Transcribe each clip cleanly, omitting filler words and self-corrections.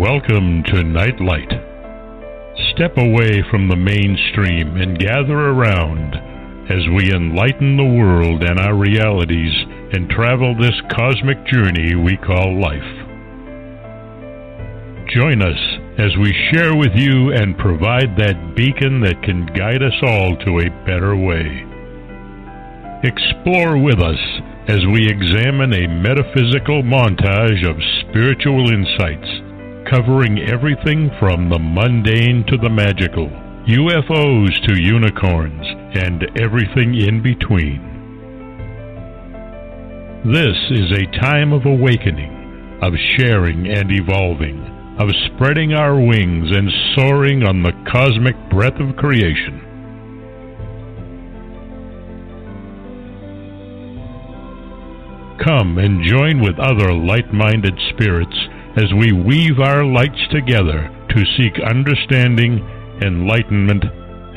Welcome to Nightlight. Step away from the mainstream and gather around as we enlighten the world and our realities and travel this cosmic journey we call life. Join us as we share with you and provide that beacon that can guide us all to a better way. Explore with us as we examine a metaphysical montage of spiritual insights, covering everything from the mundane to the magical, UFOs to unicorns, and everything in between. This is a time of awakening, of sharing and evolving, of spreading our wings and soaring on the cosmic breath of creation. Come and join with other light-minded spirits as we weave our lights together to seek understanding, enlightenment,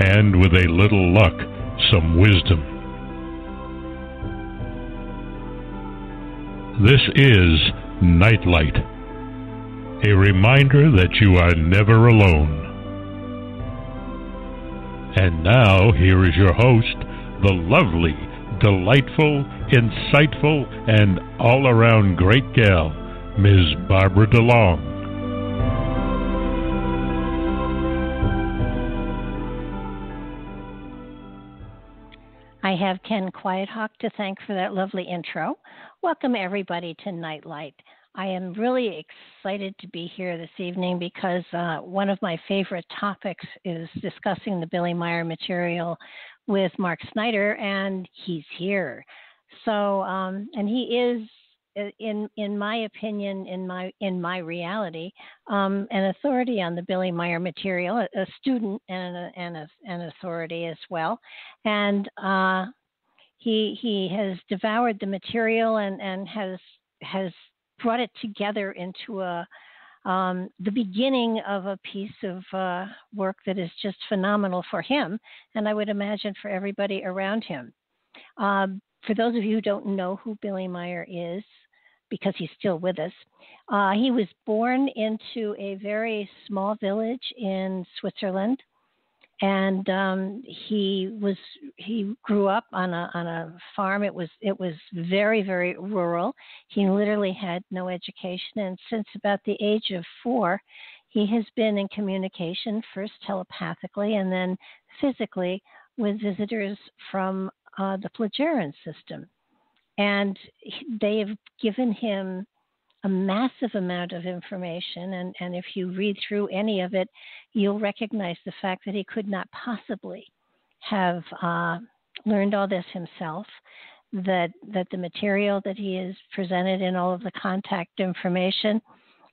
and, with a little luck, some wisdom. This is Nightlight, a reminder that you are never alone. And now, here is your host, the lovely, delightful, insightful, and all-around great gal, Ms. Barbara DeLong. I have Ken Quiethawk to thank for that lovely intro. Welcome, everybody, to Nightlight. I am really excited to be here this evening because one of my favorite topics is discussing the Billy Meier material with Mark Snyder, and he's here. So, and he is, in my opinion, in my reality, an authority on the Billy Meier material, a student and an authority as well. And he has devoured the material and has brought it together into the beginning of a piece of work that is just phenomenal for him, and I would imagine for everybody around him. For those of you who don't know who Billy Meier is, because he's still with us, he was born into a very small village in Switzerland, and he grew up on a farm. It was very, very rural. He literally had no education, and since about the age of 4, he has been in communication, first telepathically and then physically, with visitors from the Plagiaran system. And they have given him a massive amount of information, and if you read through any of it, you'll recognize the fact that he could not possibly have learned all this himself, that the material that he has presented in all of the contact information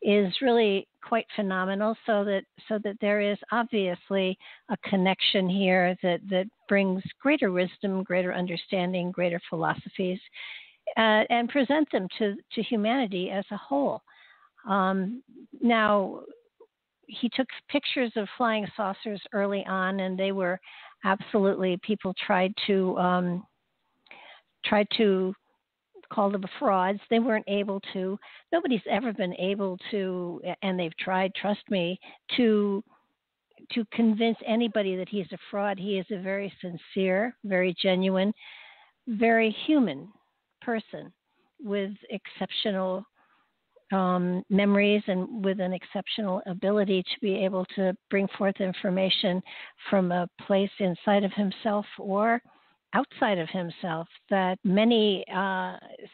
is really quite phenomenal, so that there is obviously a connection here that brings greater wisdom, greater understanding, greater philosophies, and present them to humanity as a whole. Now, he took pictures of flying saucers early on, and they were absolutely, people tried to call them frauds. They weren't able to. Nobody's ever been able to, and they've tried, trust me, to convince anybody that he's a fraud. He is a very sincere, very genuine, very human person with exceptional memories and with an exceptional ability to be able to bring forth information from a place inside of himself or outside of himself that many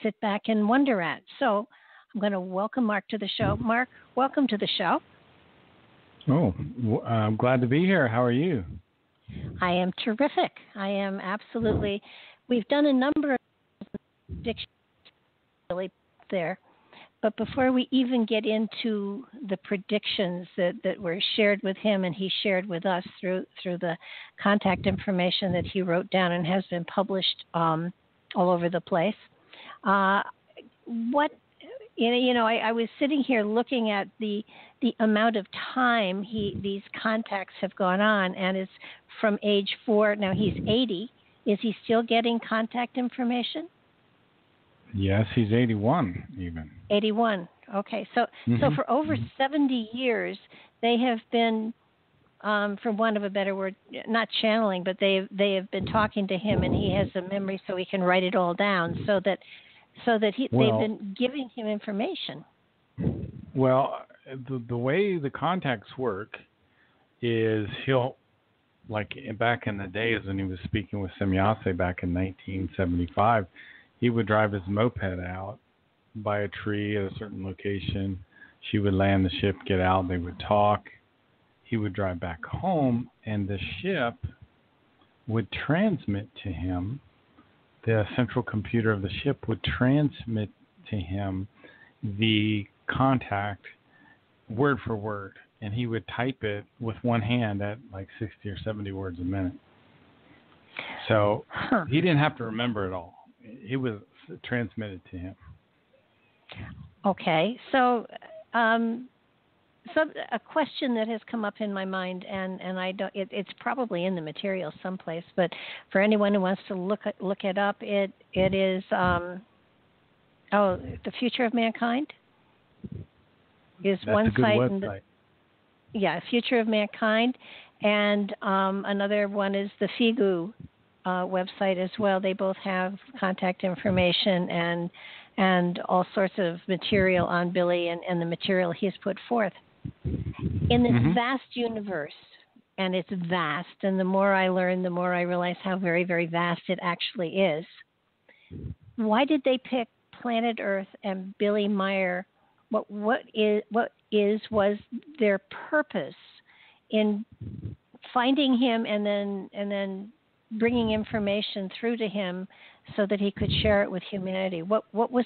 sit back and wonder at. So I'm going to welcome Mark to the show. Mark, welcome to the show. Oh, I'm glad to be here. How are you? I am terrific. I am absolutely. We've done a number of predictions really there. But before we even get into the predictions that were shared with him and he shared with us through the contact information that he wrote down and has been published all over the place, I was sitting here looking at the amount of time these contacts have gone on, and it's from age 4. Now he's 80. Is he still getting contact information? Yes, he's 81 even. 81. Okay. So for over 70 years, they have been, for want of a better word, not channeling, but they have been talking to him, and he has a memory so he can write it all down, so that they've been giving him information. Well, the way the contacts work is he'll, like back in the days when he was speaking with Semyase back in 1975, he would drive his moped out by a tree at a certain location. She would land the ship, get out, they would talk. He would drive back home, and the ship would transmit to him, the central computer of the ship would transmit to him the contact word for word, and he would type it with one hand at like 60 or 70 words a minute. So he didn't have to remember it all. It was transmitted to him. Okay, so a question that has come up in my mind, and I don't. It's probably in the material someplace, but for anyone who wants to look it up, it is the future of mankind is That's one a good site. Website. Future of mankind, and another one is the FIGU website as well. They both have contact information and all sorts of material on Billy and the material he's put forth. In this vast universe, and it's vast, and the more I learn, the more I realize how very, very vast it actually is. Why did they pick planet Earth and Billy Meier? What was their purpose in finding him and then bringing information through to him so that he could share it with humanity? What was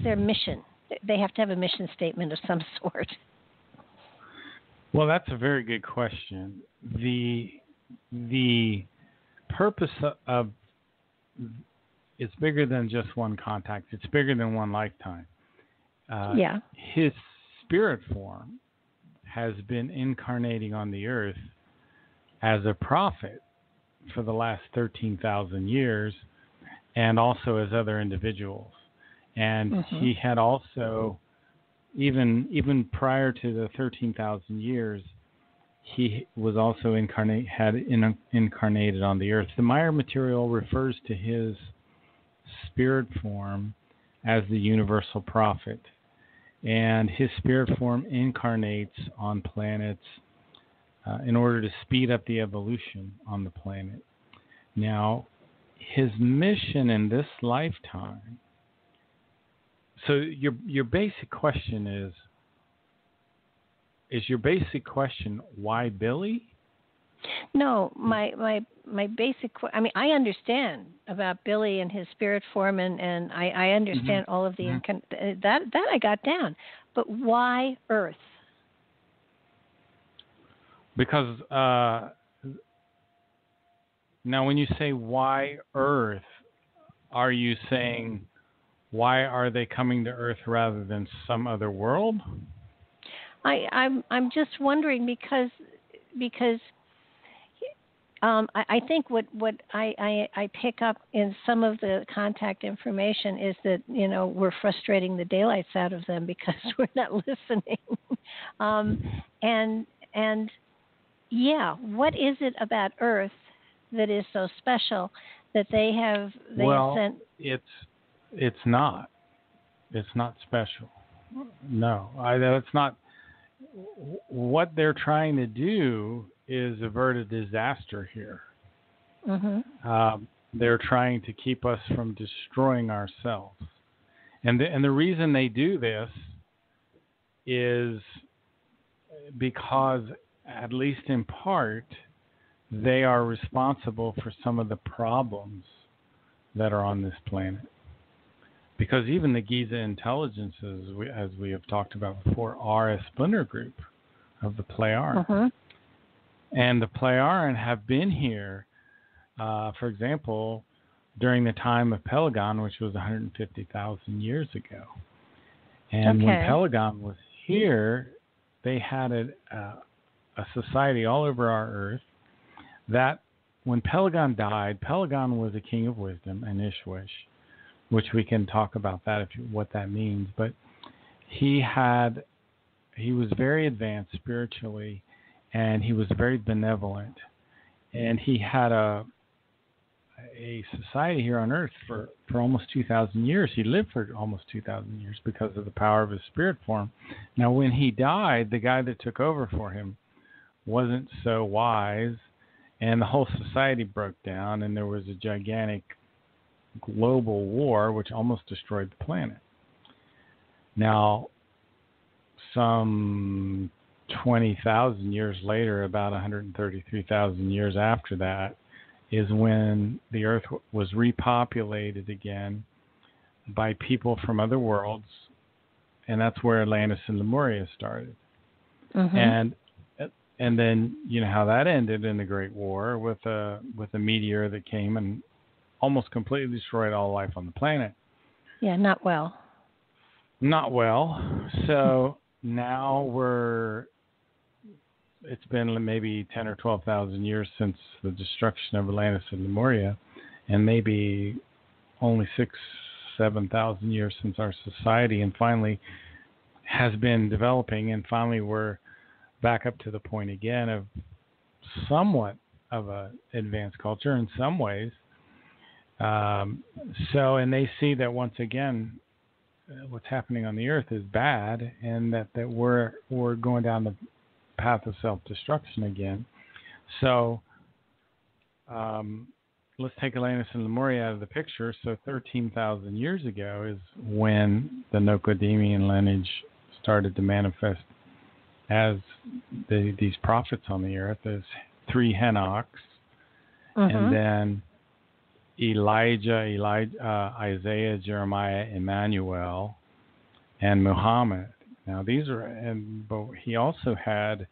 their mission? They have to have a mission statement of some sort. Well, that's a very good question. The purpose of it's bigger than just one contact. It's bigger than one lifetime. His spirit form has been incarnating on the earth as a prophet for the last 13,000 years, and also as other individuals. And he had also, even prior to the 13,000 years, he was also incarnated on the earth. The Meier material refers to his spirit form as the universal prophet. And his spirit form incarnates on planets in order to speed up the evolution on the planet. Now, his mission in this lifetime. So your basic question is your basic question why Billy? No, my basic. I mean, I understand about Billy and his spirit form, and I understand all of the that I got down. But why Earth? Because now, when you say why Earth, are you saying why are they coming to Earth rather than some other world? I'm just wondering because. I think what I pick up in some of the contact information is that, we're frustrating the daylights out of them because we're not listening. What is it about Earth that is so special that they have sent? It's not. It's not special. No, it's not. What they're trying to do is avert a disaster here. They're trying to keep us from destroying ourselves. And the reason they do this is because, at least in part, they are responsible for some of the problems that are on this planet. Because even the Giza intelligences, as we have talked about before, are a splinter group of the Pleiaren. And the Pleiaren have been here, for example, during the time of Pelagon, which was 150,000 years ago. And when Pelagon was here, they had a society all over our Earth that when Pelagon died, Pelagon was a king of wisdom, and Ishwish. which we can talk about that what that means. But he was very advanced spiritually, and he was very benevolent, and he had a society here on Earth for almost 2,000 years. He lived for almost 2,000 years because of the power of his spirit form. Now, when he died, the guy that took over for him wasn't so wise, and the whole society broke down, and there was a gigantic global war which almost destroyed the planet. Now, some 20,000 years later, about 133,000 years after that, is when the Earth was repopulated again by people from other worlds, and that's where Atlantis and Lemuria started. Mm-hmm. And then you know how that ended in the Great War with a meteor that came and almost completely destroyed all life on the planet. Yeah, not well. Not well. So now it's been maybe 10 or 12,000 years since the destruction of Atlantis and Lemuria, and maybe only 7,000 years since our society and finally has been developing, and finally we're back up to the point again of somewhat of a advanced culture in some ways. And they see that once again what's happening on the Earth is bad, and that we're going down the path of self-destruction again. So let's take Atlantis and Lemuria out of the picture. So 13,000 years ago is when the Nocodemian lineage started to manifest as these prophets on the Earth. There's 3 Henochs, and then Elijah, Isaiah, Jeremiah, Emmanuel, and Muhammad. Now these are, but he also had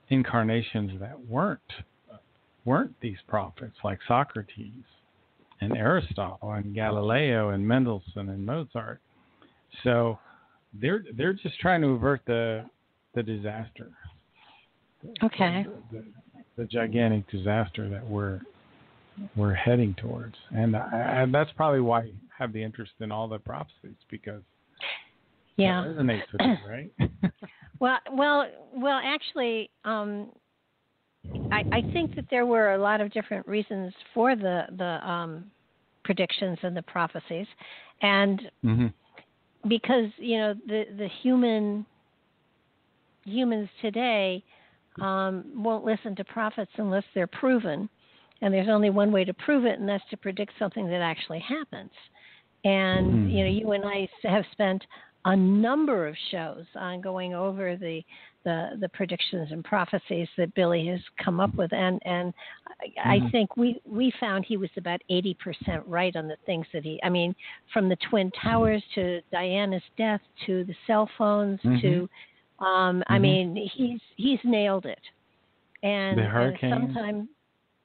incarnations that weren't these prophets, like Socrates and Aristotle and Galileo and Mendelssohn and Mozart. So they're just trying to avert the disaster. Okay. The gigantic disaster that we're heading towards, and that's probably why I have the interest in all the prophecies, because it resonates with you, right? well, actually, I think that there were a lot of different reasons for the predictions and the prophecies, and because the humans today won't listen to prophets unless they're proven. And there's only one way to prove it, and that's to predict something that actually happens. And, you and I have spent a number of shows on going over the predictions and prophecies that Billy has come up with. And I think we found he was about 80% right on the things that from the Twin Towers to Diana's death to the cell phones to, he's nailed it. And the hurricanes. Sometimes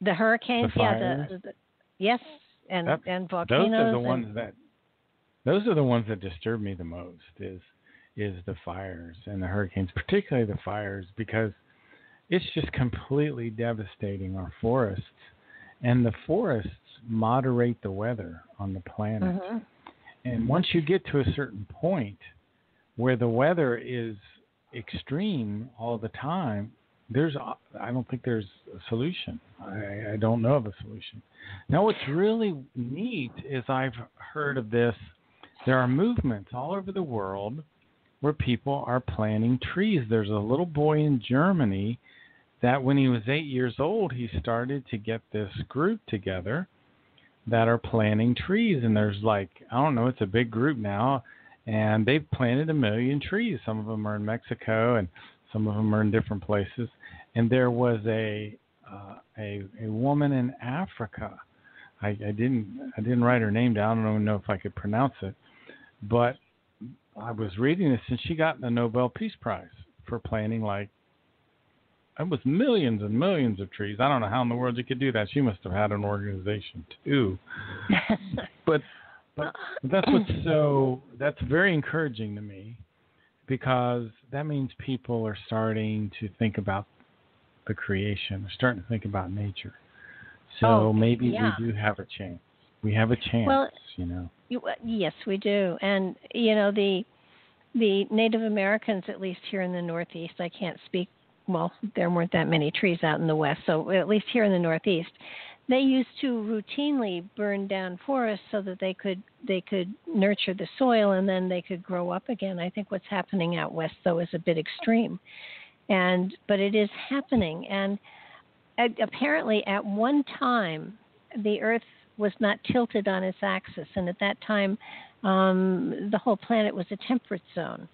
the hurricanes, the fires. Yes, and volcanoes. Those are the ones that disturb me the most. Is the fires and the hurricanes, particularly the fires, because it's just completely devastating our forests, and the forests moderate the weather on the planet. And once you get to a certain point where the weather is extreme all the time, I don't think there's a solution. I don't know of a solution. Now, what's really neat is I've heard of this. There are movements all over the world where people are planting trees. There's a little boy in Germany that when he was 8 years old, he started to get this group together that are planting trees. And there's it's a big group now, and they've planted 1 million trees. Some of them are in Mexico, and some of them are in different places. And there was a woman in Africa. I didn't write her name down. I don't even know if I could pronounce it. But I was reading this, and she got the Nobel Peace Prize for planting it was millions and millions of trees. I don't know how in the world you could do that. She must have had an organization too. but that's very encouraging to me, because that means people are starting to think about the creation. They're starting to think about nature. So maybe we do have a chance. We have a chance, Well, you know. yes, we do. And, the Native Americans, at least here in the Northeast, I can't speak, well, there weren't that many trees out in the West, so at least here in the Northeast, they used to routinely burn down forests so that they could nurture the soil and then they could grow up again. I think what's happening out West, though, is a bit extreme. But it is happening. And apparently at one time, the Earth was not tilted on its axis. And at that time, the whole planet was a temperate zone,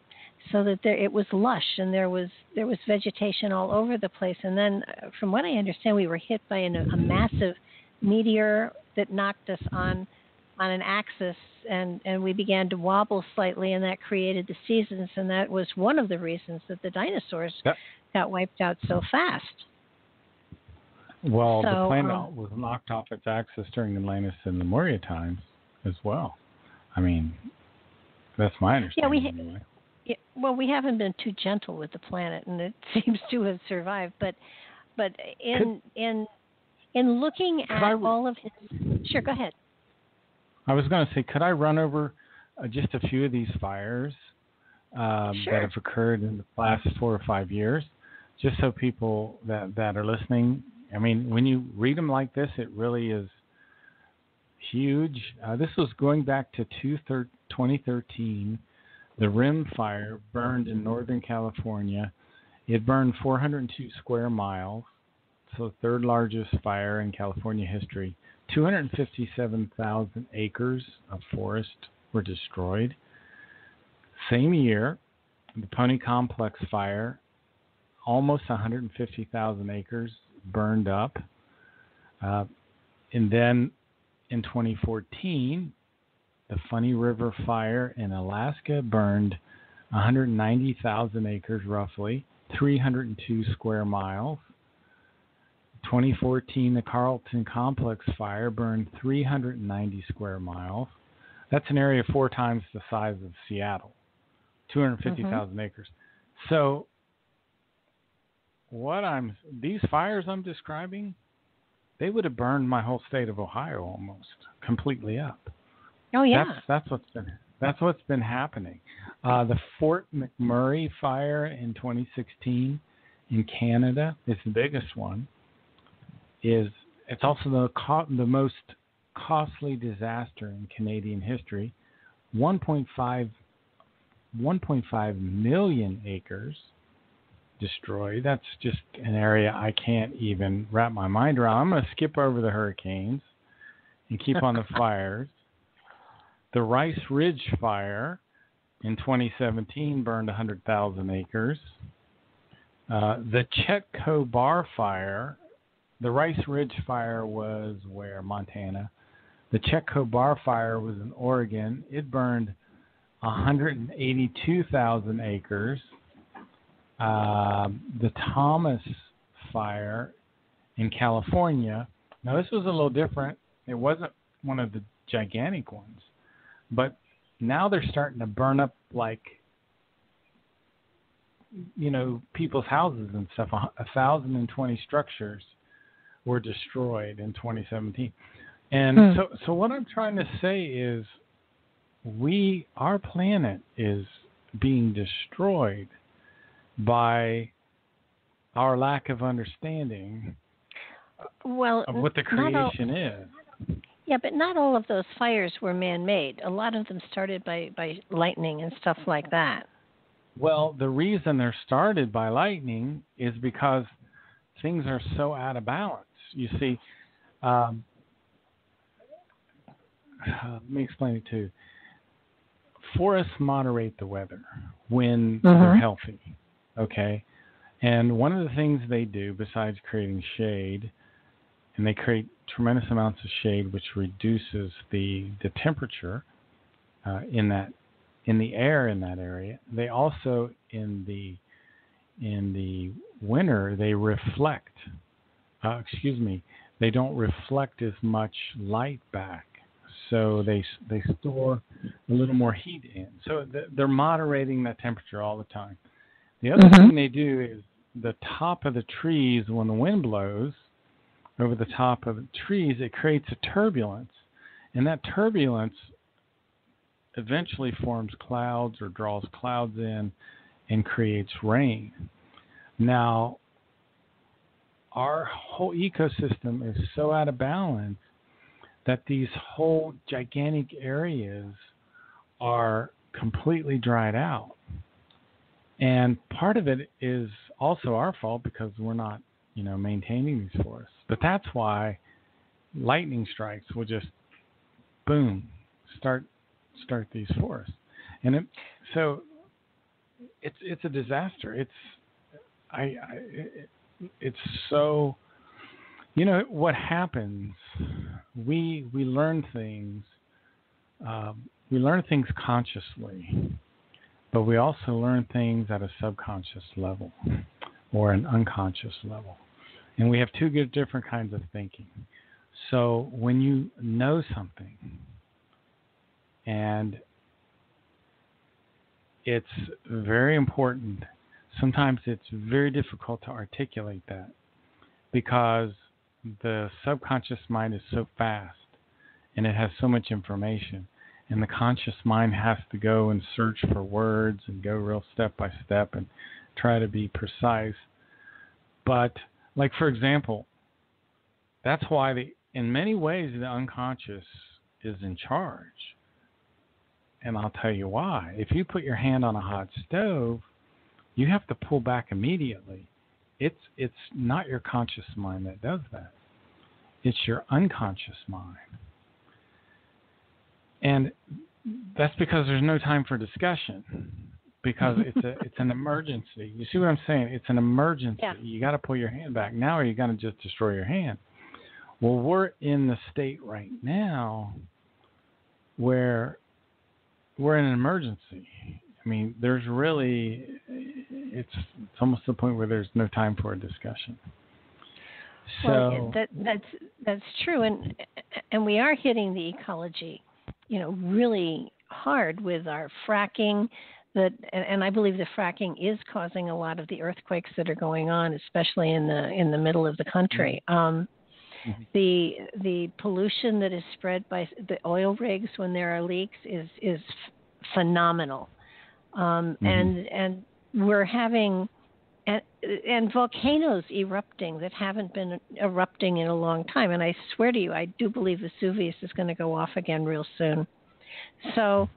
so that it was lush and there was vegetation all over the place. And then, from what I understand, we were hit by a massive meteor that knocked us on an axis, and we began to wobble slightly, and that created the seasons. And that was one of the reasons that the dinosaurs got wiped out so fast. Well, the planet was knocked off its axis during Atlantis and the Maurya times as well. I mean, that's my understanding. Anyway. Well, we haven't been too gentle with the planet, and it seems to have survived. But in looking at all of his, sure, go ahead. I was going to say, could I run over just a few of these fires that have occurred in the last 4 or 5 years, just so people that are listening. I mean, when you read them like this, it really is huge. This was going back to 2013. The Rim Fire burned in Northern California. It burned 402 square miles, so the third largest fire in California history. 257,000 acres of forest were destroyed. Same year, the Pony Complex Fire, almost 150,000 acres burned up. And then in 2014, the Funny River Fire in Alaska burned 190,000 acres roughly, 302 square miles. 2014, the Carlton Complex Fire burned 390 square miles. That's an area 4 times the size of Seattle, 250,000 acres. So these fires I'm describing, they would have burned my whole state of Ohio almost completely up. Oh yeah, that's what's been happening. The Fort McMurray fire in 2016 in Canada is the biggest one. It's also the most costly disaster in Canadian history. 1.5 million acres destroyed. That's just an area I can't even wrap my mind around. I'm going to skip over the hurricanes and keep on the fires. The Rice Ridge Fire in 2017 burned 100,000 acres. The Chetco Bar Fire, the Rice Ridge Fire was where? Montana. The Chetco Bar Fire was in Oregon. It burned 182,000 acres. The Thomas Fire in California. Now, this was a little different. It wasn't one of the gigantic ones. But now they're starting to burn up people's houses and stuff. 1,020 structures were destroyed in 2017. And so what I'm trying to say is our planet is being destroyed by our lack of understanding of what the creation is. Yeah, but not all of those fires were man-made. A lot of them started by lightning and stuff like that. Well, the reason they're started by lightning is because things are so out of balance. You see, let me explain it too. Forests moderate the weather when they're healthy, okay? And one of the things they do, besides creating shade, and they create tremendous amounts of shade, which reduces the temperature in the air in that area. They also in the winter they reflect. They don't reflect as much light back, so they store a little more heat in. So they're moderating that temperature all the time. The other thing they do is the top of the trees, when the wind blows over the top of the trees, it creates a turbulence. And that turbulence eventually forms clouds or draws clouds in and creates rain. Now, our whole ecosystem is so out of balance that these whole gigantic areas are completely dried out. And part of it is also our fault because we're not, maintaining these forests. But that's why lightning strikes will just, boom, start these forests. And so it's a disaster. It's so, what happens, we learn things, consciously, but we also learn things at a subconscious level or an unconscious level. And we have two different kinds of thinking. So when you know something and it's very important, sometimes it's very difficult to articulate that because the subconscious mind is so fast and it has so much information. And the conscious mind has to go and search for words and go real step by step and try to be precise. But, like, for example, that's why in many ways the unconscious is in charge. And I'll tell you why. If you put your hand on a hot stove, you have to pull back immediately. It's not your conscious mind that does that. It's your unconscious mind. And that's because there's no time for discussion, because it's an emergency. You see what I'm saying? It's an emergency. Yeah. You got to pull your hand back now, or you're going to just destroy your hand. Well, we're in the state right now where we're in an emergency. I mean, there's really, it's almost the point where there's no time for a discussion. So well, that's true, and we are hitting the ecology, really hard with our fracking. And I believe the fracking is causing a lot of the earthquakes that are going on, especially in the middle of the country. The pollution that is spread by the oil rigs when there are leaks is phenomenal. And we're having and volcanoes erupting that haven't been erupting in a long time. And I swear to you, I do believe Vesuvius is going to go off again real soon. So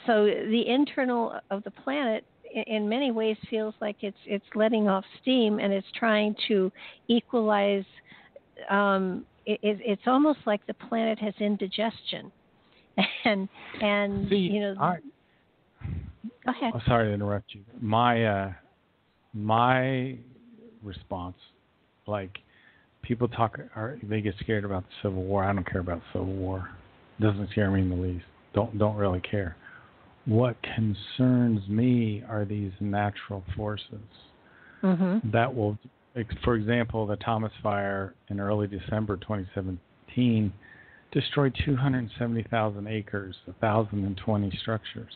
the internal of the planet in many ways feels like it's letting off steam, and it's trying to equalize. It's almost like the planet has indigestion, and see, Go ahead. I'm sorry to interrupt you. My response, like, people they get scared about the Civil War. I don't care about the Civil War. It doesn't scare me in the least. Don't really care. What concerns me are these natural forces that will, for example, the Thomas Fire in early December 2017 destroyed 270,000 acres, 1,020 structures.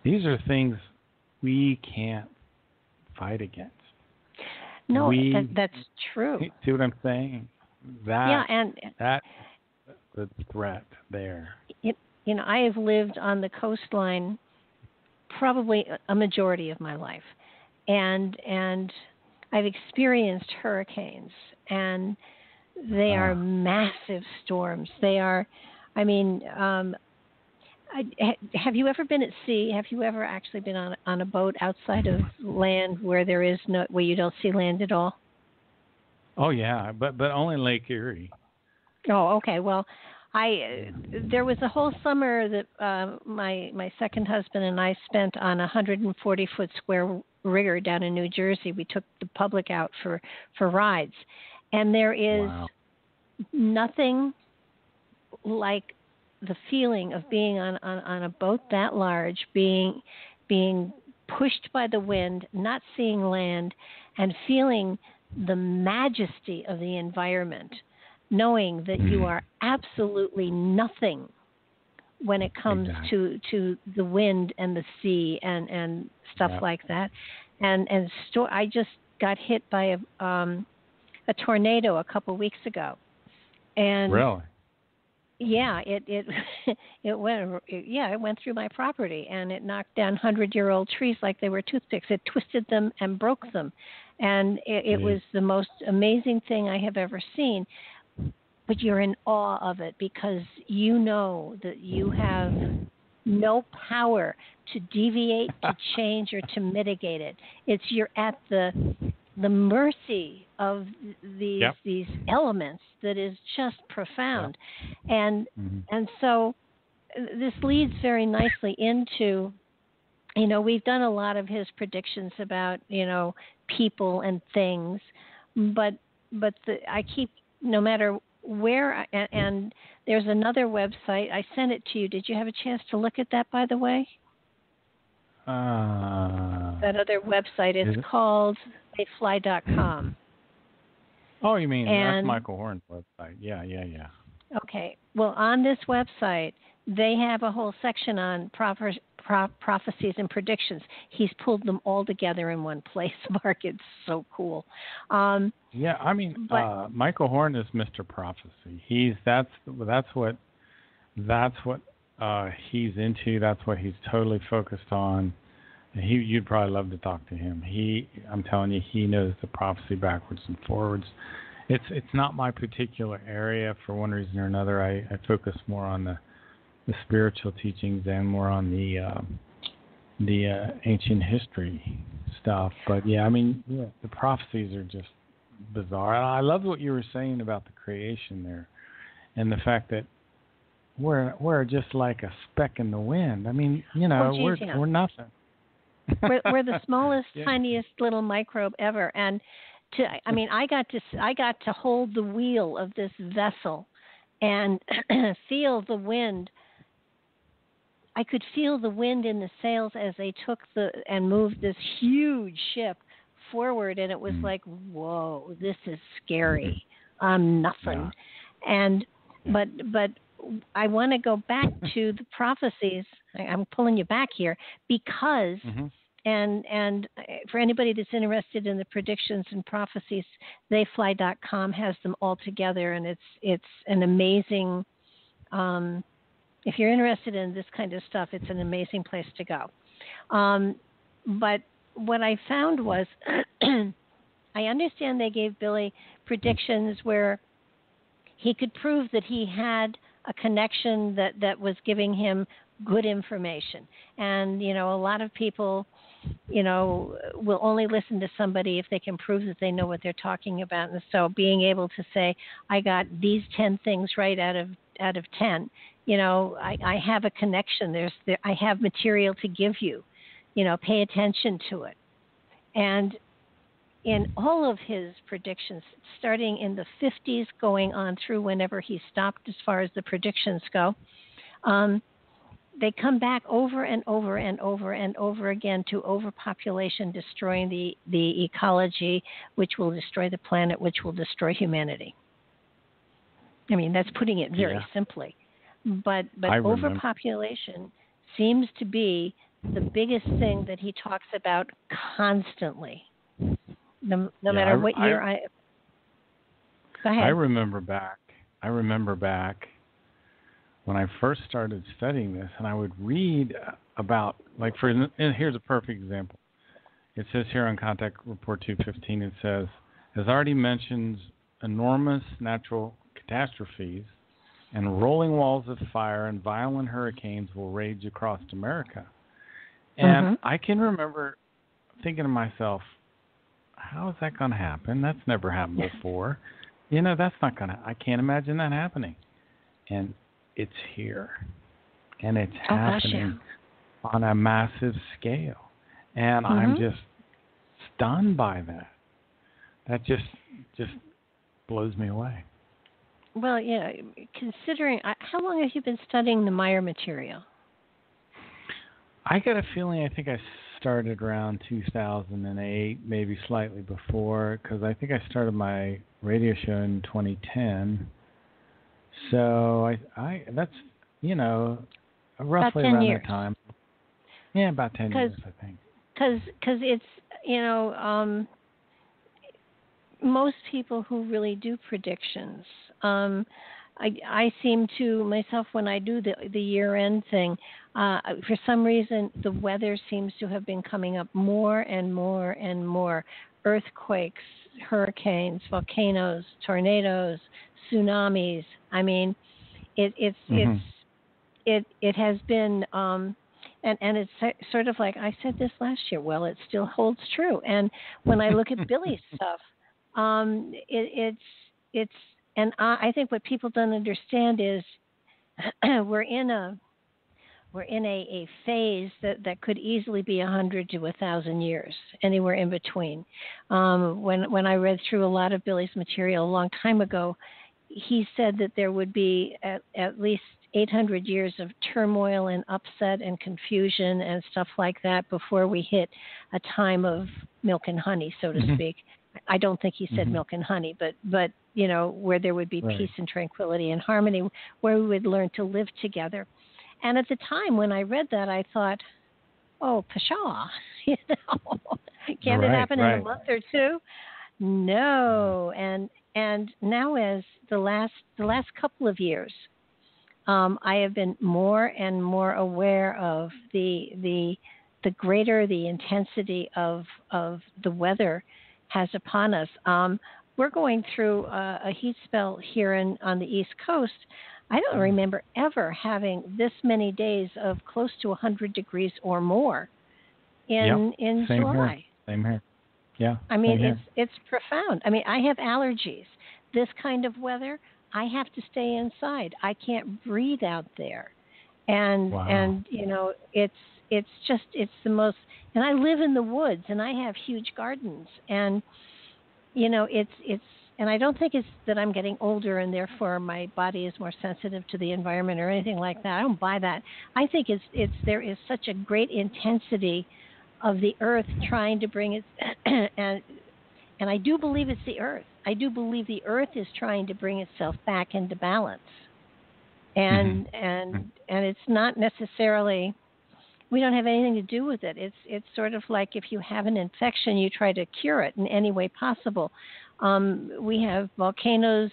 These are things we can't fight against. No, that's true. See what I'm saying? That's the threat there. I have lived on the coastline probably a majority of my life, and I've experienced hurricanes, and they are massive storms. They are, have you ever been at sea? Have you ever actually been on a boat outside of land where where you don't see land at all? Oh yeah, but only Lake Erie. Oh, okay. Well, there was a whole summer that my second husband and I spent on a 140-foot square rigger down in New Jersey. We took the public out for rides, and there is nothing like the feeling of being on a boat that large, being pushed by the wind, not seeing land, and feeling the majesty of the environment, knowing that you are absolutely nothing when it comes to the wind and the sea and stuff like that. I just got hit by a tornado a couple weeks ago. And really? yeah, it it went through my property, and it knocked down 100-year-old trees like they were toothpicks. It twisted them and broke them, and it was the most amazing thing I have ever seen. But you're in awe of it because you know that you have no power to deviate, to change, or to mitigate it. You're at the mercy of these elements that is just profound. And so this leads very nicely into, we've done a lot of his predictions about, people and things, but I keep, no matter where, and there's another website. I sent it to you. Did you have a chance to look at that, by the way? That other website is called fly.com. Oh, you mean that's Michael Horn's website? Yeah. Okay. Well, on this website, they have a whole section on prophecies and predictions. He's pulled them all together in one place, Mark. It's so cool. Michael Horn is Mr. Prophecy. That's what he's into. That's what he's totally focused on. You'd probably love to talk to him. I'm telling you, he knows the prophecy backwards and forwards. It's not my particular area for one reason or another. I focus more on the spiritual teachings and more on the ancient history stuff. But the prophecies are just bizarre. And I love what you were saying about the creation there, and the fact that we're just like a speck in the wind. We're nothing. we're the smallest, tiniest little microbe ever, and I got to hold the wheel of this vessel and feel the wind. I could feel the wind in the sails as they took and moved this huge ship forward, and it was like, whoa, this is scary. I'm nothing. And but I want to go back to the prophecies. I'm pulling you back here because and for anybody that's interested in the predictions and prophecies, theyfly.com has them all together, and it's an amazing. If you're interested in this kind of stuff, it's an amazing place to go. But what I found was, I understand they gave Billy predictions where he could prove that he had a connection that was giving him good information. And, a lot of people, will only listen to somebody if they can prove that they know what they're talking about. And so being able to say, I got these 10 things right out of 10, I have a connection. I have material to give you, pay attention to it. And in all of his predictions, starting in the 50s, going on through whenever he stopped as far as the predictions go, they come back over and over and over and over again to overpopulation, destroying the ecology, which will destroy the planet, which will destroy humanity. That's putting it very simply. But overpopulation seems to be the biggest thing that he talks about constantly. No matter what year Go ahead. I remember back when I first started studying this, and I would read about, and here's a perfect example. It says here on Contact Report 215, it says, as already mentioned, enormous natural catastrophes and rolling walls of fire and violent hurricanes will rage across America. And I can remember thinking to myself, how is that going to happen? That's never happened before. That's not going to, I can't imagine that happening. And it's here. And it's happening on a massive scale. And I'm just stunned by that. That just blows me away. Well, considering, how long have you been studying the Meier material? I got a feeling, I think I started around 2008, maybe slightly before, because I think I started my radio show in 2010. So that's, roughly around that time. Yeah, about 10 years, I think. Because it's, most people who really do predictions, I seem to myself when I do the year end thing, for some reason the weather seems to have been coming up more and more and more. Earthquakes, hurricanes, volcanoes, tornadoes, tsunamis. I mean, it has been, and it's sort of like I said this last year. Well, it still holds true. And when I look at Billy's stuff, it's and I think what people don't understand is we're in a phase that could easily be 100 to 1,000 years, anywhere in between. When I read through a lot of Billy's material a long time ago, he said that there would be at least 800 years of turmoil and upset and confusion and stuff like that before we hit a time of milk and honey, so to speak. I don't think he said milk and honey, but you know, where there would be peace and tranquility and harmony, where we would learn to live together. And at the time when I read that, I thought, oh, pshaw, you know, can it happen in a month or two? No. And now, as the last couple of years, I have been more and more aware of the greater the intensity of the weather has upon us. We're going through a heat spell here on the East Coast. I don't remember ever having this many days of close to 100 degrees or more in July. Same here. Yeah. I mean, it's profound. I mean, I have allergies. This kind of weather, I have to stay inside. I can't breathe out there. And you know, it's the most. And I live in the woods, and I have huge gardens, and you know, it's. And I don't think it's that I'm getting older and therefore my body is more sensitive to the environment or anything like that. I don't buy that. I think it's there is such a great intensity of the earth trying to bring it, and I do believe it's the earth. I do believe the earth is trying to bring itself back into balance, and it's not necessarily. We don't have anything to do with it. It's sort of like if you have an infection, you try to cure it in any way possible. We have volcanoes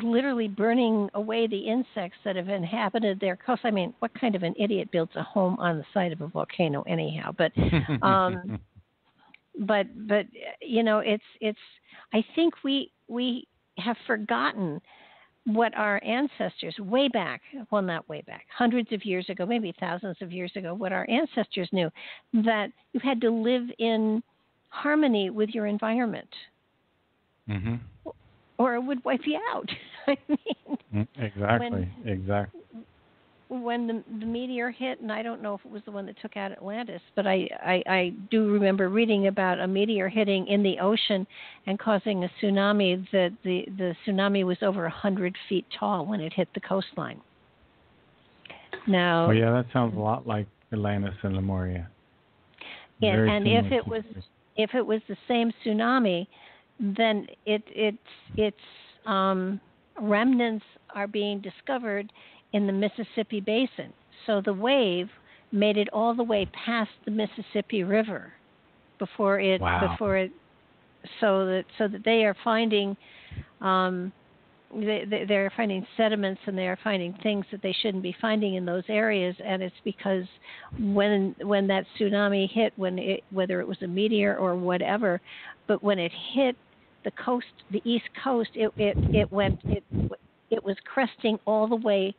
literally burning away the insects that have inhabited their coast. I mean, what kind of an idiot builds a home on the side of a volcano anyhow? But but you know, it's. I think we have forgotten what our ancestors way back, well, not way back, hundreds of years ago, maybe thousands of years ago, what our ancestors knew, that you had to live in harmony with your environment. Or it would wipe you out. I mean, exactly. When the meteor hit, and I don't know if it was the one that took out Atlantis, but I do remember reading about a meteor hitting in the ocean and causing a tsunami. That the tsunami was over 100 feet tall when it hit the coastline. Now, well, yeah, that sounds a lot like Atlantis and Lemuria. Yeah, and if it was the same tsunami, then its remnants are being discovered in the Mississippi Basin. So the wave made it all the way past the Mississippi River before it so that they are finding they're finding sediments, and they are finding things that they shouldn't be finding in those areas. And it's because when that tsunami hit, whether it was a meteor or whatever, but when it hit the coast, the East Coast, it was cresting all the way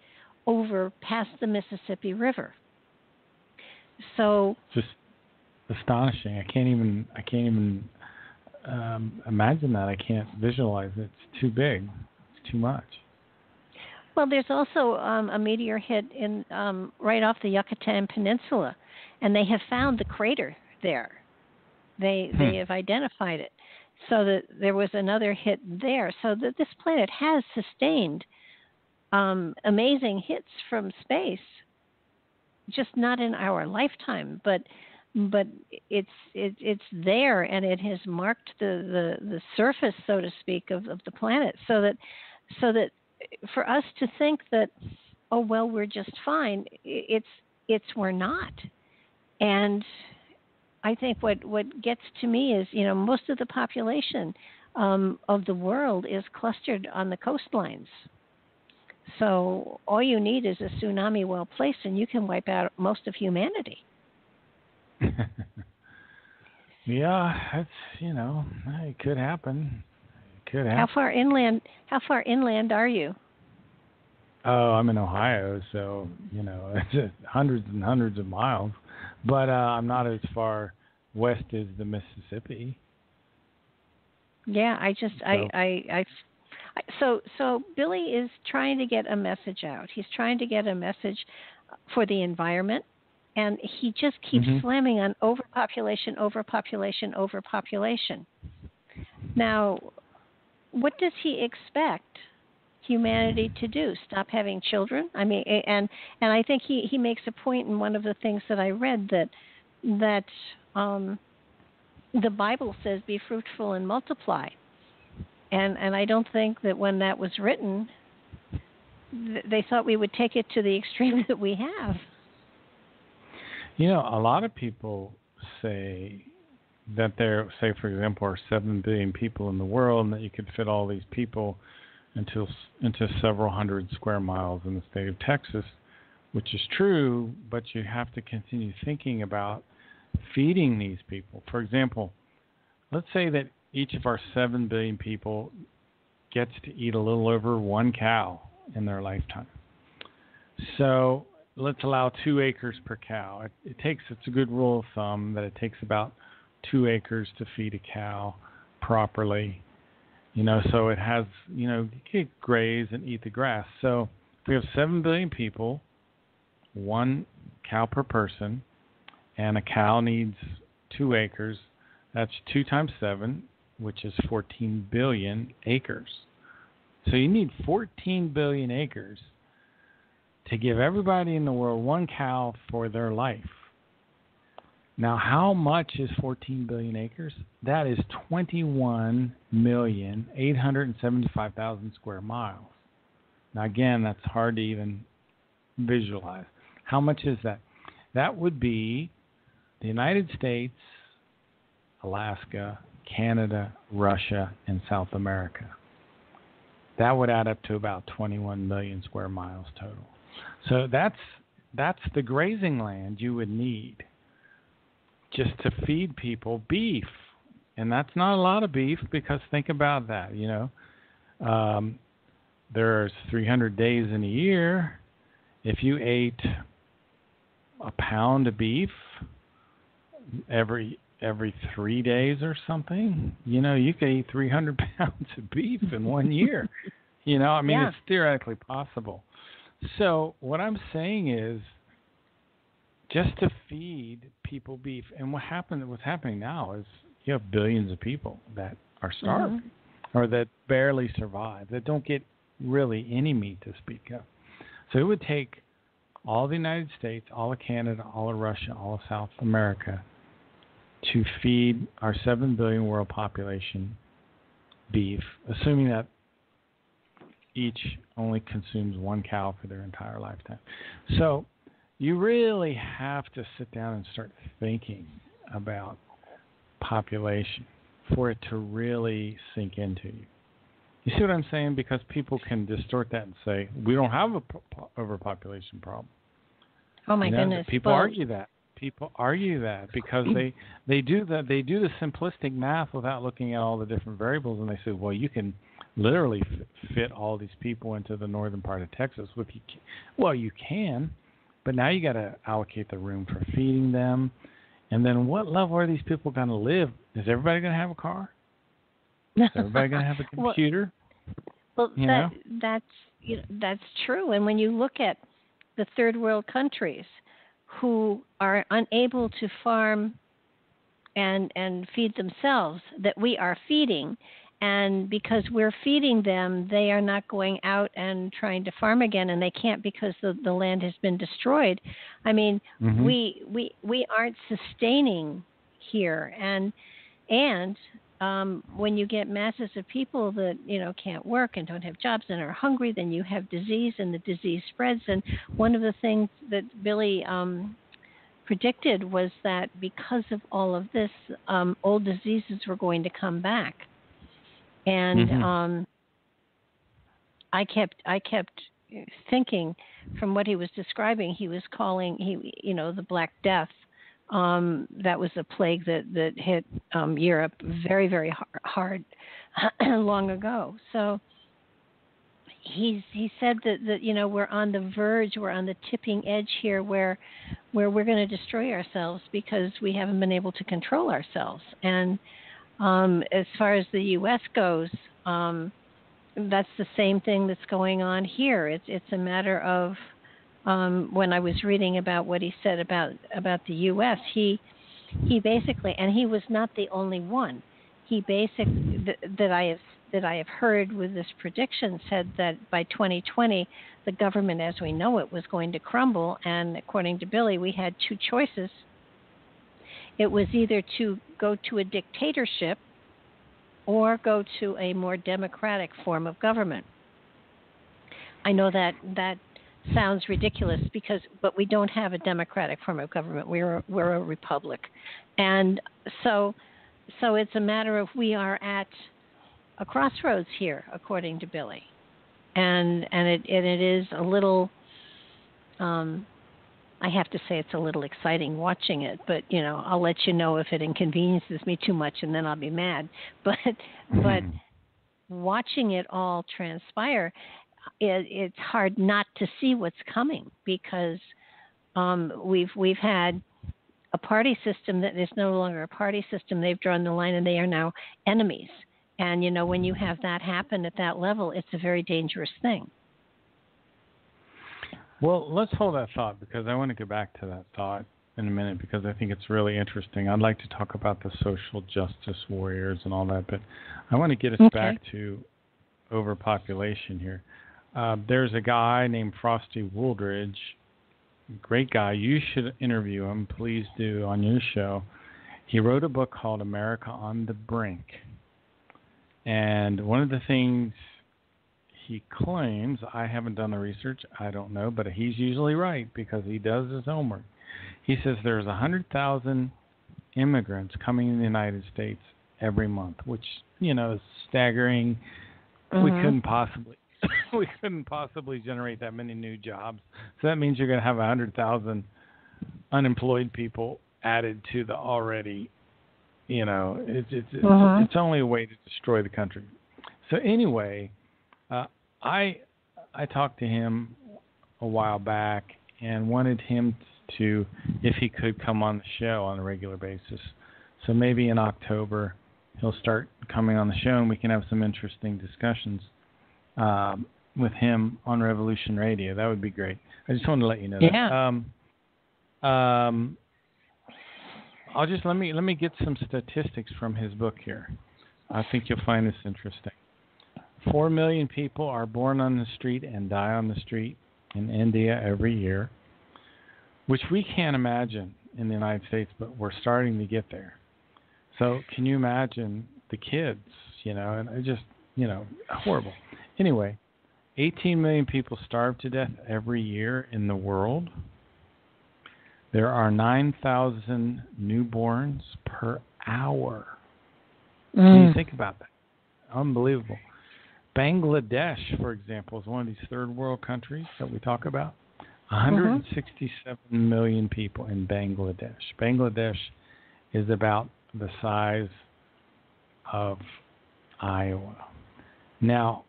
over past the Mississippi River. So just astonishing. I can't even imagine that. I can't visualize it. It's too big. It's too much. Well, there's also a meteor hit in right off the Yucatan Peninsula, and they have found the crater there. They have identified it, so that there was another hit there. So that this planet has sustained amazing hits from space, just not in our lifetime, but it's there, and it has marked the surface, so to speak, of the planet, so that for us to think that, oh well, we're just fine, it's we're not. And I think what gets to me is, you know, most of the population of the world is clustered on the coastlines. So all you need is a tsunami well placed, and you can wipe out most of humanity. Yeah, that's, it could happen. It could happen. How far inland are you? Oh, I'm in Ohio, so, it's hundreds and hundreds of miles. But I'm not as far west as the Mississippi. Yeah, So Billy is trying to get a message out. He's trying to get a message for the environment, and he just keeps slamming on overpopulation, overpopulation, overpopulation. Now, what does he expect humanity to do? Stop having children? I mean, and I think he makes a point in one of the things that I read that the Bible says, "Be fruitful and multiply." And I don't think that when that was written, they thought we would take it to the extreme that we have. A lot of people say that there, say, for example, are 7 billion people in the world, and that you could fit all these people into several hundred square miles in the state of Texas, which is true, but you have to continue thinking about feeding these people. For example, let's say that each of our 7 billion people gets to eat a little over 1 cow in their lifetime. So let's allow 2 acres per cow. It's a good rule of thumb that it takes about 2 acres to feed a cow properly. So it has, you can graze and eat the grass. So if we have 7 billion people, 1 cow per person, and a cow needs 2 acres, that's 2 times 7, which is 14 billion acres. So you need 14 billion acres to give everybody in the world 1 cow for their life. Now, how much is 14 billion acres? That is 21,875,000 square miles. Now, again, that's hard to even visualize. How much is that? That would be the United States, Alaska, Canada, Russia, and South America. That would add up to about 21 million square miles total. So that's the grazing land you would need just to feed people beef. And that's not a lot of beef, because think about that, there's 300 days in a year. If you ate a pound of beef every 3 days or something, you could eat 300 pounds of beef in 1 year. It's theoretically possible. So what I'm saying is, just to feed people beef, and what's happening now is you have billions of people that are starving or that barely survive, that don't get really any meat to speak of. So it would take all the United States, all of Canada, all of Russia, all of South America to feed our 7 billion world population beef, assuming that each only consumes 1 cow for their entire lifetime. So you really have to sit down and start thinking about population for it to really sink into you. You see what I'm saying? Because people can distort that and say, we don't have a overpopulation problem. Oh my goodness! People argue that. People argue that because they do the simplistic math without looking at all the different variables, and they say, well, you can literally fit all these people into the northern part of Texas. Well, you can, but now you got to allocate the room for feeding them, and then what level are these people going to live? Is everybody going to have a car? Is everybody going to have a computer? Well, that's true. And when you look at the third world countries who are unable to farm and feed themselves, that we are feeding, and because we're feeding them, they are not going out and trying to farm again, and they can't because the land has been destroyed. I mean, we aren't sustaining here, and when you get masses of people that can't work and don't have jobs and are hungry, then you have disease, and the disease spreads. And one of the things that Billy predicted was that because of all of this, old diseases were going to come back. And I kept thinking from what he was describing, he was calling the Black Death. That was a plague that hit Europe very, very hard long ago. So he said that we're on the verge, we're on the tipping edge here, where we're going to destroy ourselves because we haven't been able to control ourselves. And as far as the U.S. goes, that's the same thing that's going on here. It's a matter of when I was reading about what he said about the U.S., he basically, and he was not the only one. He basically that I have heard with this prediction said that by 2020 the government as we know it was going to crumble, and according to Billy, we had two choices. It was either to go to a dictatorship or go to a more democratic form of government. I know that sounds ridiculous but we don't have a democratic form of government. We're a republic, and so it's a matter of we are at a crossroads here, according to Billy, and it is a little. I have to say it's a little exciting watching it, but I'll let you know if it inconveniences me too much, and then I'll be mad. But watching it all transpire, it's hard not to see what's coming, because we've had a party system that is no longer a party system. They've drawn the line, and they are now enemies. And when you have that happen at that level, it's a very dangerous thing. Well, let's hold that thought, because I want to get back to that thought in a minute, because I think it's really interesting. I'd like to talk about the social justice warriors and all that, but I want to get us back to overpopulation here. There's a guy named Frosty Wooldridge, great guy. You should interview him. Please do on your show. He wrote a book called America on the Brink. And one of the things he claims, I haven't done the research, I don't know, but he's usually right because he does his homework. He says there's 100,000 immigrants coming in the United States every month, which, is staggering. Mm-hmm. We couldn't possibly generate that many new jobs. So that means you're going to have 100,000 unemployed people added to the already, it's only a way to destroy the country. So anyway, I talked to him a while back and wanted him to, if he could, come on the show on a regular basis. So maybe in October he'll start coming on the show, and we can have some interesting discussions with him on Revolution Radio. That would be great. I just wanted to let you know that. I'll just let me get some statistics from his book here. I think you'll find this interesting. 4 million people are born on the street and die on the street in India every year, which we can't imagine in the United States, but we're starting to get there. So can you imagine the kids, and it just, horrible. Anyway, 18 million people starve to death every year in the world. There are 9,000 newborns per hour. Can you think about that? Unbelievable. Bangladesh, for example, is one of these third world countries that we talk about. 167 million people in Bangladesh. Bangladesh is about the size of Iowa. Now,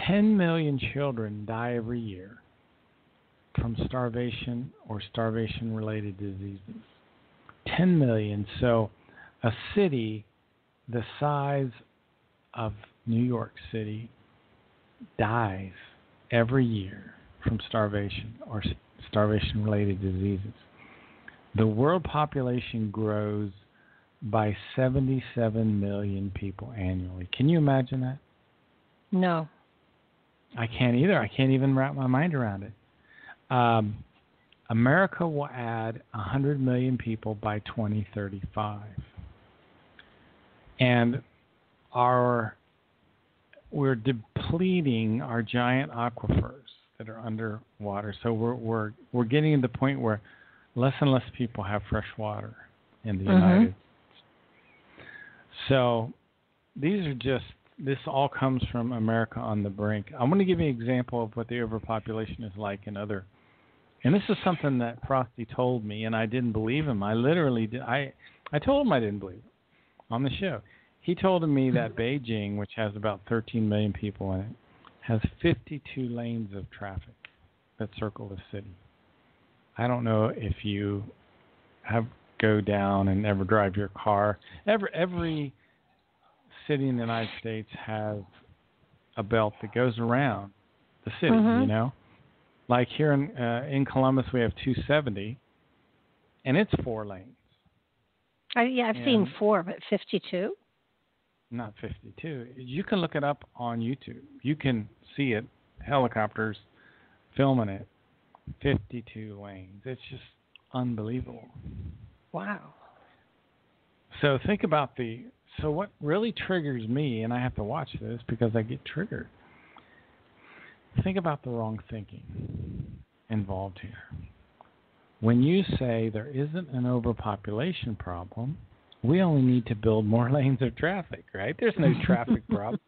10 million children die every year from starvation or starvation-related diseases. 10 million. So a city the size of New York City dies every year from starvation or starvation-related diseases. The world population grows by 77 million people annually. Can you imagine that? No. I can't either. I can't even wrap my mind around it. America will add 100 million people by 2035. And we're depleting our giant aquifers that are underwater. So we're getting to the point where less and less people have fresh water in the United States. So these are just this all comes from America on the brink. I'm going to give you an example of what the overpopulation is like in other. And this is something that Frosty told me, and I didn't believe him. I literally did. I told him I didn't believe him on the show. He told me that Beijing, which has about 13 million people in it, has 52 lanes of traffic that circle the city. I don't know if you go down and ever drive your car. Every city in the United States has a belt that goes around the city, you know? Like here in Columbus, we have 270, and it's 4 lanes. I've seen 4, but 52? Not 52. You can look it up on YouTube. You can see it, helicopters filming it, 52 lanes. It's just unbelievable. Wow. So think about so what really triggers me, and I have to watch this because I get triggered. Think about the wrong thinking involved here. When you say there isn't an overpopulation problem, we only need to build more lanes of traffic, right? There's no traffic problem.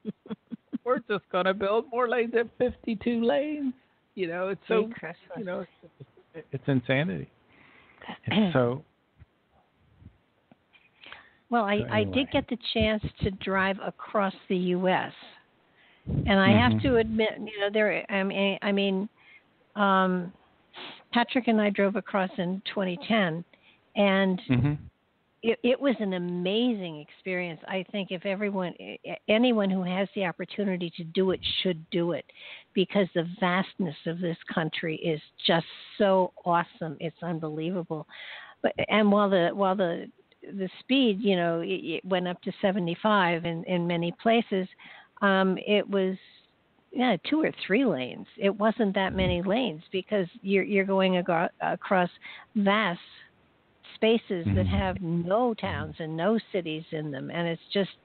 We're just going to build more lanes at 52 lanes. You know, it's so, you know, it's insanity. And so. Well, I did get the chance to drive across the U.S., and I have to admit, you know, Patrick and I drove across in 2010, and it was an amazing experience. I think if anyone who has the opportunity to do it should do it, because the vastness of this country is just so awesome. It's unbelievable. And while the speed, you know, it went up to 75 in many places, it was 2 or 3 lanes. It wasn't that many lanes because you're going across vast spaces that have no towns and no cities in them, and it's just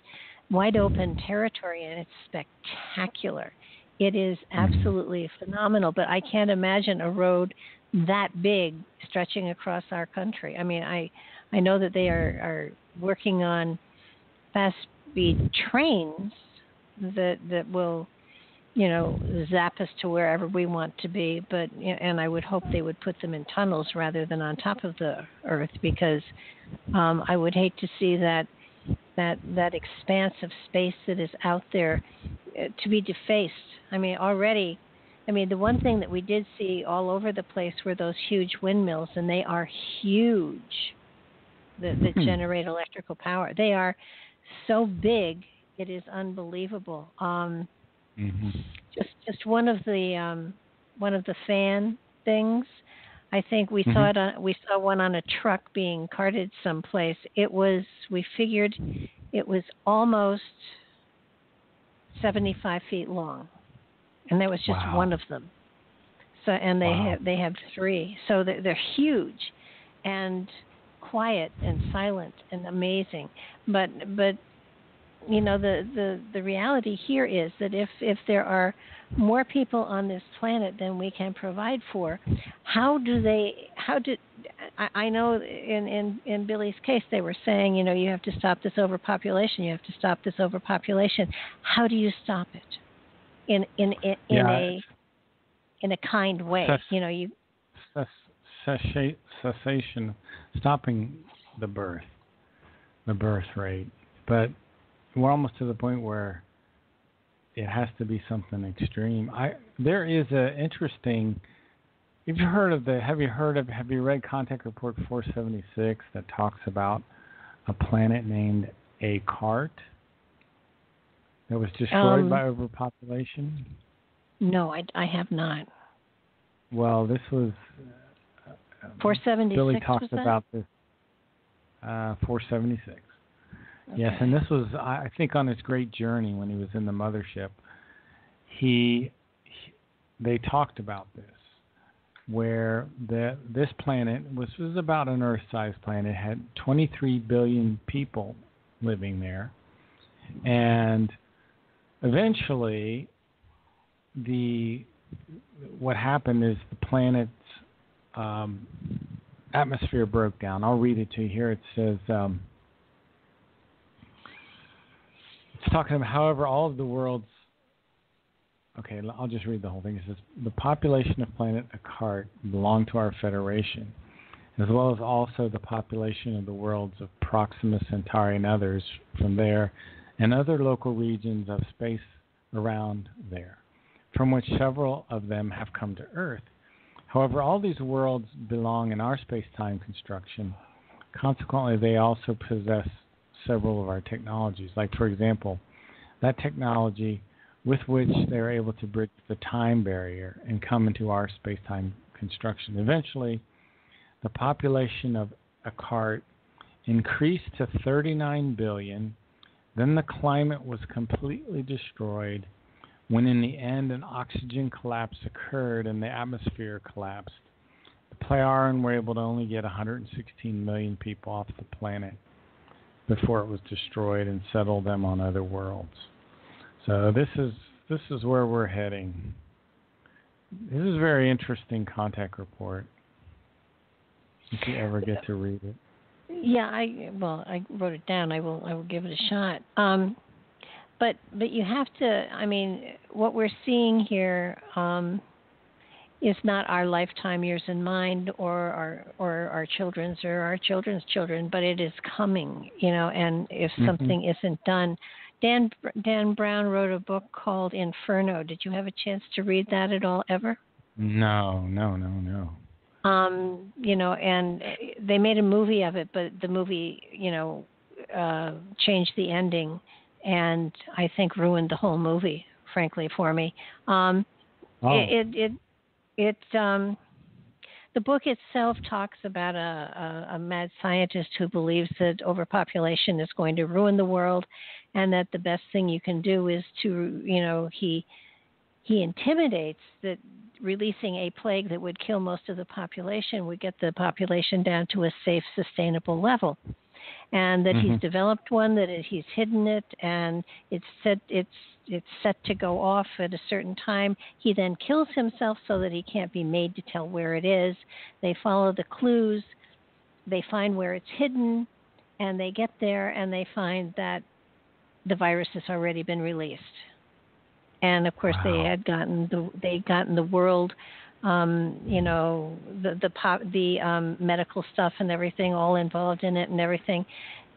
wide open territory, and it's spectacular. It is absolutely phenomenal, but I can't imagine a road that big stretching across our country. I mean, I know that they are working on fast speed trains that will, you know, zap us to wherever we want to be. But, and I would hope they would put them in tunnels rather than on top of the earth, because I would hate to see that expanse of space that is out there to be defaced. I mean, already, the one thing that we did see all over the place were those huge windmills, and they are huge that generate electrical power. They are so big, it is unbelievable. Just one of the fan things. I think we saw it. We saw one on a truck being carted someplace. We figured it was almost 75 feet long, and that was just one of them. So, and they have 3. So they're huge, and quiet and silent and amazing. But you know, the reality here is that if there are more people on this planet than we can provide for, I know in Billy's case they were saying, you know, you have to stop this overpopulation. How do you stop it in a kind way? Cessation, stopping the birth rate, but we're almost to the point where it has to be something extreme. There is a interesting. Have you read Contact Report 476 that talks about a planet named Akart that was destroyed by overpopulation? No, I have not. Well, this was 476. Billy talks about this. 476. Okay. Yes, and this was, I think, on his great journey when he was in the mothership. They talked about this, where this planet was about an Earth-sized planet. It had 23 billion people living there, and eventually, what happened is the planet's atmosphere broke down. I'll read it to you here. It says. it's talking about, however, all of the world's. Okay, I'll just read the whole thing. It says the population of planet Akart belong to our Federation, as well as also the population of the worlds of Proxima Centauri and others from there, and other local regions of space around there, from which several of them have come to Earth. However, all these worlds belong in our space-time construction. Consequently, they also possess several of our technologies. Like, for example, that technology with which they are able to bridge the time barrier and come into our space-time construction. Eventually, the population of Akart increased to 39 billion. Then the climate was completely destroyed, when in the end an oxygen collapse occurred and the atmosphere collapsed. The Plejaren were able to only get 116 million people off the planet before it was destroyed and settle them on other worlds. So this is where we're heading. This is a very interesting contact report. If you ever get to read it. Yeah, I wrote it down. I will give it a shot. But you have to. I mean, what we're seeing here is not our lifetime years in mind, or our children's or our children's children, but it is coming. And if something isn't done, Dan Brown wrote a book called Inferno. Did you have a chance to read that at all ever? No. And they made a movie of it, but the movie, changed the ending, and I think ruined the whole movie, frankly, for me. The book itself talks about a mad scientist who believes that overpopulation is going to ruin the world, and that the best thing you can do is to, he intimidates that releasing a plague that would kill most of the population would get the population down to a safe, sustainable level. And that he's developed one, that he's hidden it, and it's set to go off at a certain time. He then kills himself so that he can't be made to tell where it is. They follow the clues. They find where it's hidden, and they get there, and they find that the virus has already been released. And of course, they had gotten the world, the medical stuff and everything, all involved in it and everything.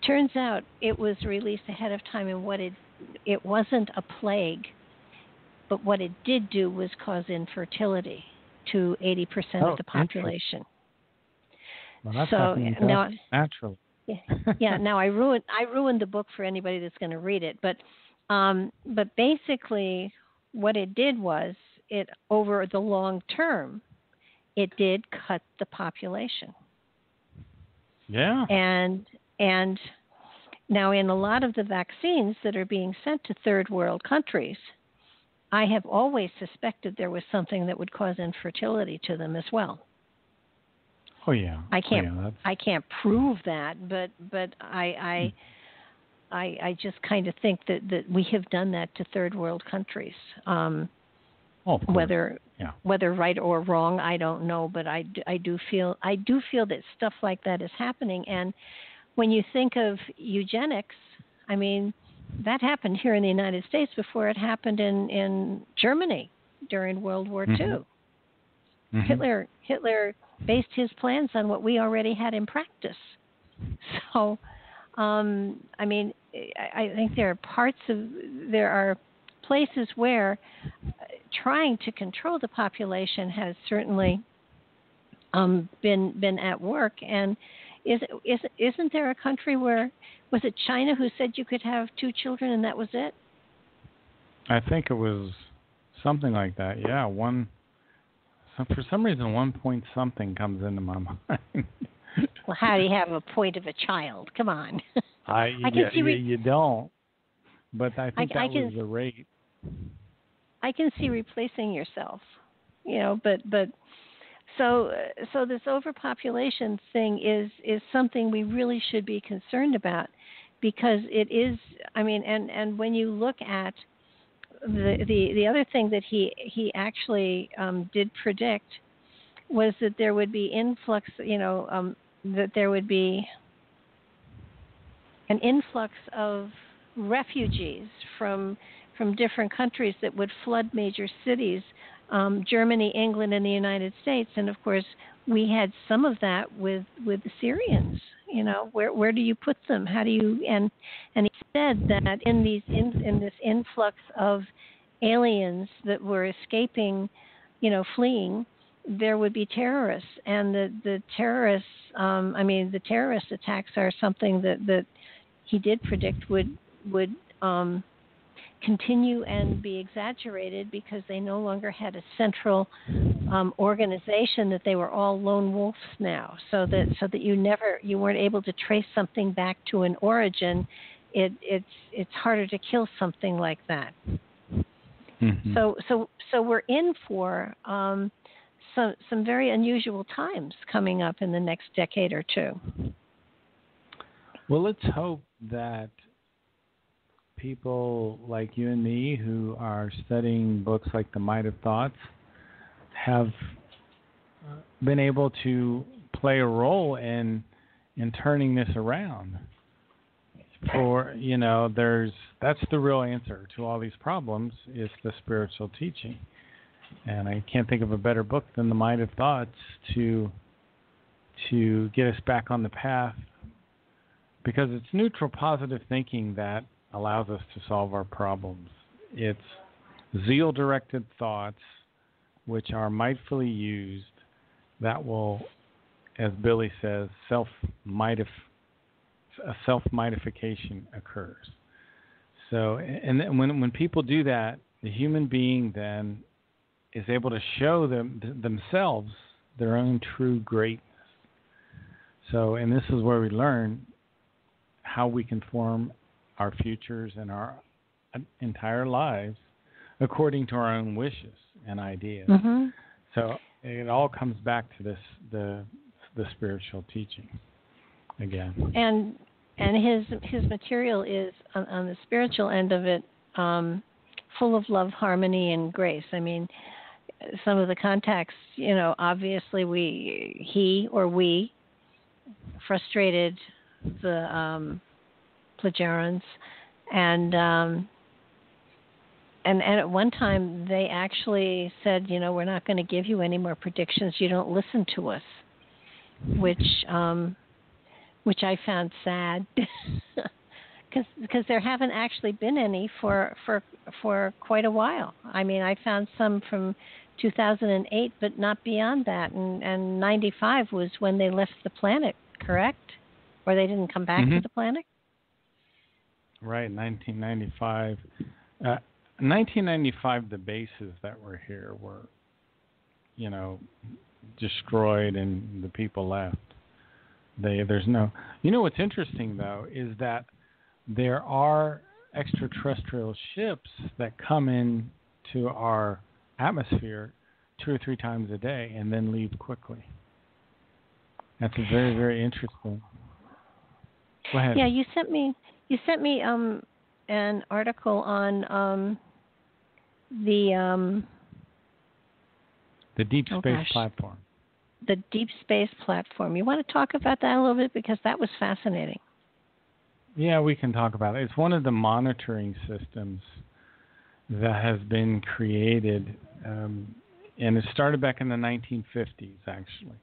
Turns out it was released ahead of time, and it wasn't a plague, but what it did do was cause infertility to 80% of the population. Well, that's happening now, naturally. Yeah. Now I ruined the book for anybody that's going to read it, but basically, what it did was, it over the long term, it did cut the population. Yeah. And now in a lot of the vaccines that are being sent to third world countries, I have always suspected there was something that would cause infertility to them as well. Oh yeah. I can't prove that, but I just kind of think that we have done that to third world countries. Whether right or wrong, I don't know, but I do feel that stuff like that is happening. And when you think of eugenics, I mean, that happened here in the United States before it happened in Germany during World War II. Hitler based his plans on what we already had in practice. So, I mean, I think there are places where trying to control the population has certainly been at work. And isn't there a country where, was it China, who said you could have 2 children and that was it? I think it was something like that. Yeah, for some reason, 1 point something comes into my mind. Well, how do you have a point of a child? Come on. You don't. But I think that was the rate. I can see replacing yourself, but so this overpopulation thing is something we really should be concerned about, because it is. I mean, and when you look at the other thing that he actually did predict was that there would be influx. That there would be an influx of refugees from different countries that would flood major cities, Germany, England, and the United States. And of course, we had some of that with the Syrians. You know, where do you put them? How do you? And he said that in this influx of aliens that were escaping, fleeing, there would be terrorists, and the terrorists. The terrorist attacks are something that he did predict would continue and be exaggerated because they no longer had a central organization, that they were all lone wolves now, so that you weren't able to trace something back to an origin. It's harder to kill something like that. Mm-hmm. So we're in for some very unusual times coming up in the next decade or two. Well, let's hope that people like you and me who are studying books like The Might of Thoughts have been able to play a role in turning this around. That's the real answer to all these problems, is the spiritual teaching. And I can't think of a better book than The Might of Thoughts to get us back on the path, because it's neutral positive thinking that allows us to solve our problems. It's zeal-directed thoughts, which are mindfully used, that will, as Billy says, self-mightification occurs. So, and then when people do that, the human being then is able to show themselves their own true greatness. So, and this is where we learn how we can form our futures and our entire lives according to our own wishes and ideas. Mm-hmm. So it all comes back to the spiritual teaching again. And his material is on the spiritual end of it, full of love, harmony, and grace. I mean, some of the contacts, obviously we frustrated the Plagiarans, and at one time they actually said, we're not going to give you any more predictions. You don't listen to us, which I found sad, because there haven't actually been any for quite a while. I mean, I found some from 2008, but not beyond that. And 95 was when they left the planet, correct? Or they didn't come back to the planet? Right, 1995. 1995, the bases that were here were, destroyed, and the people left. There's no. What's interesting though is that there are extraterrestrial ships that come in to our atmosphere 2 or 3 times a day and then leave quickly. That's very, very interesting. Go ahead. Yeah, you sent me an article on the deep space platform. The deep space platform. You want to talk about that a little bit, because that was fascinating. Yeah, we can talk about it. It's one of the monitoring systems that has been created, and it started back in the 1950s, actually.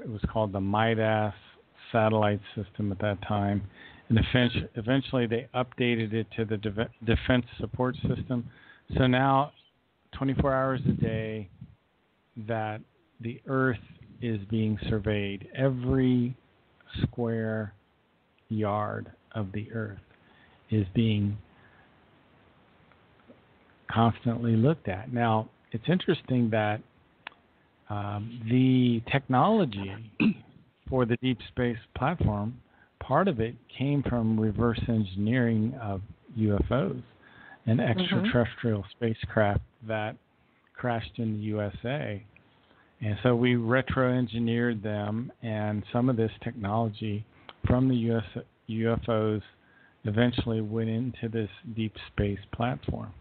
It was called the Midas satellite system at that time, and eventually they updated it to the defense support system. So now, 24 hours a day, that the Earth is being surveyed. Every square yard of the Earth is being constantly looked at. Now, it's interesting that the technology for the deep space platform, part of it came from reverse engineering of UFOs and extraterrestrial spacecraft that crashed in the USA. And so we retro-engineered them, and some of this technology from the UFOs eventually went into this deep space platform.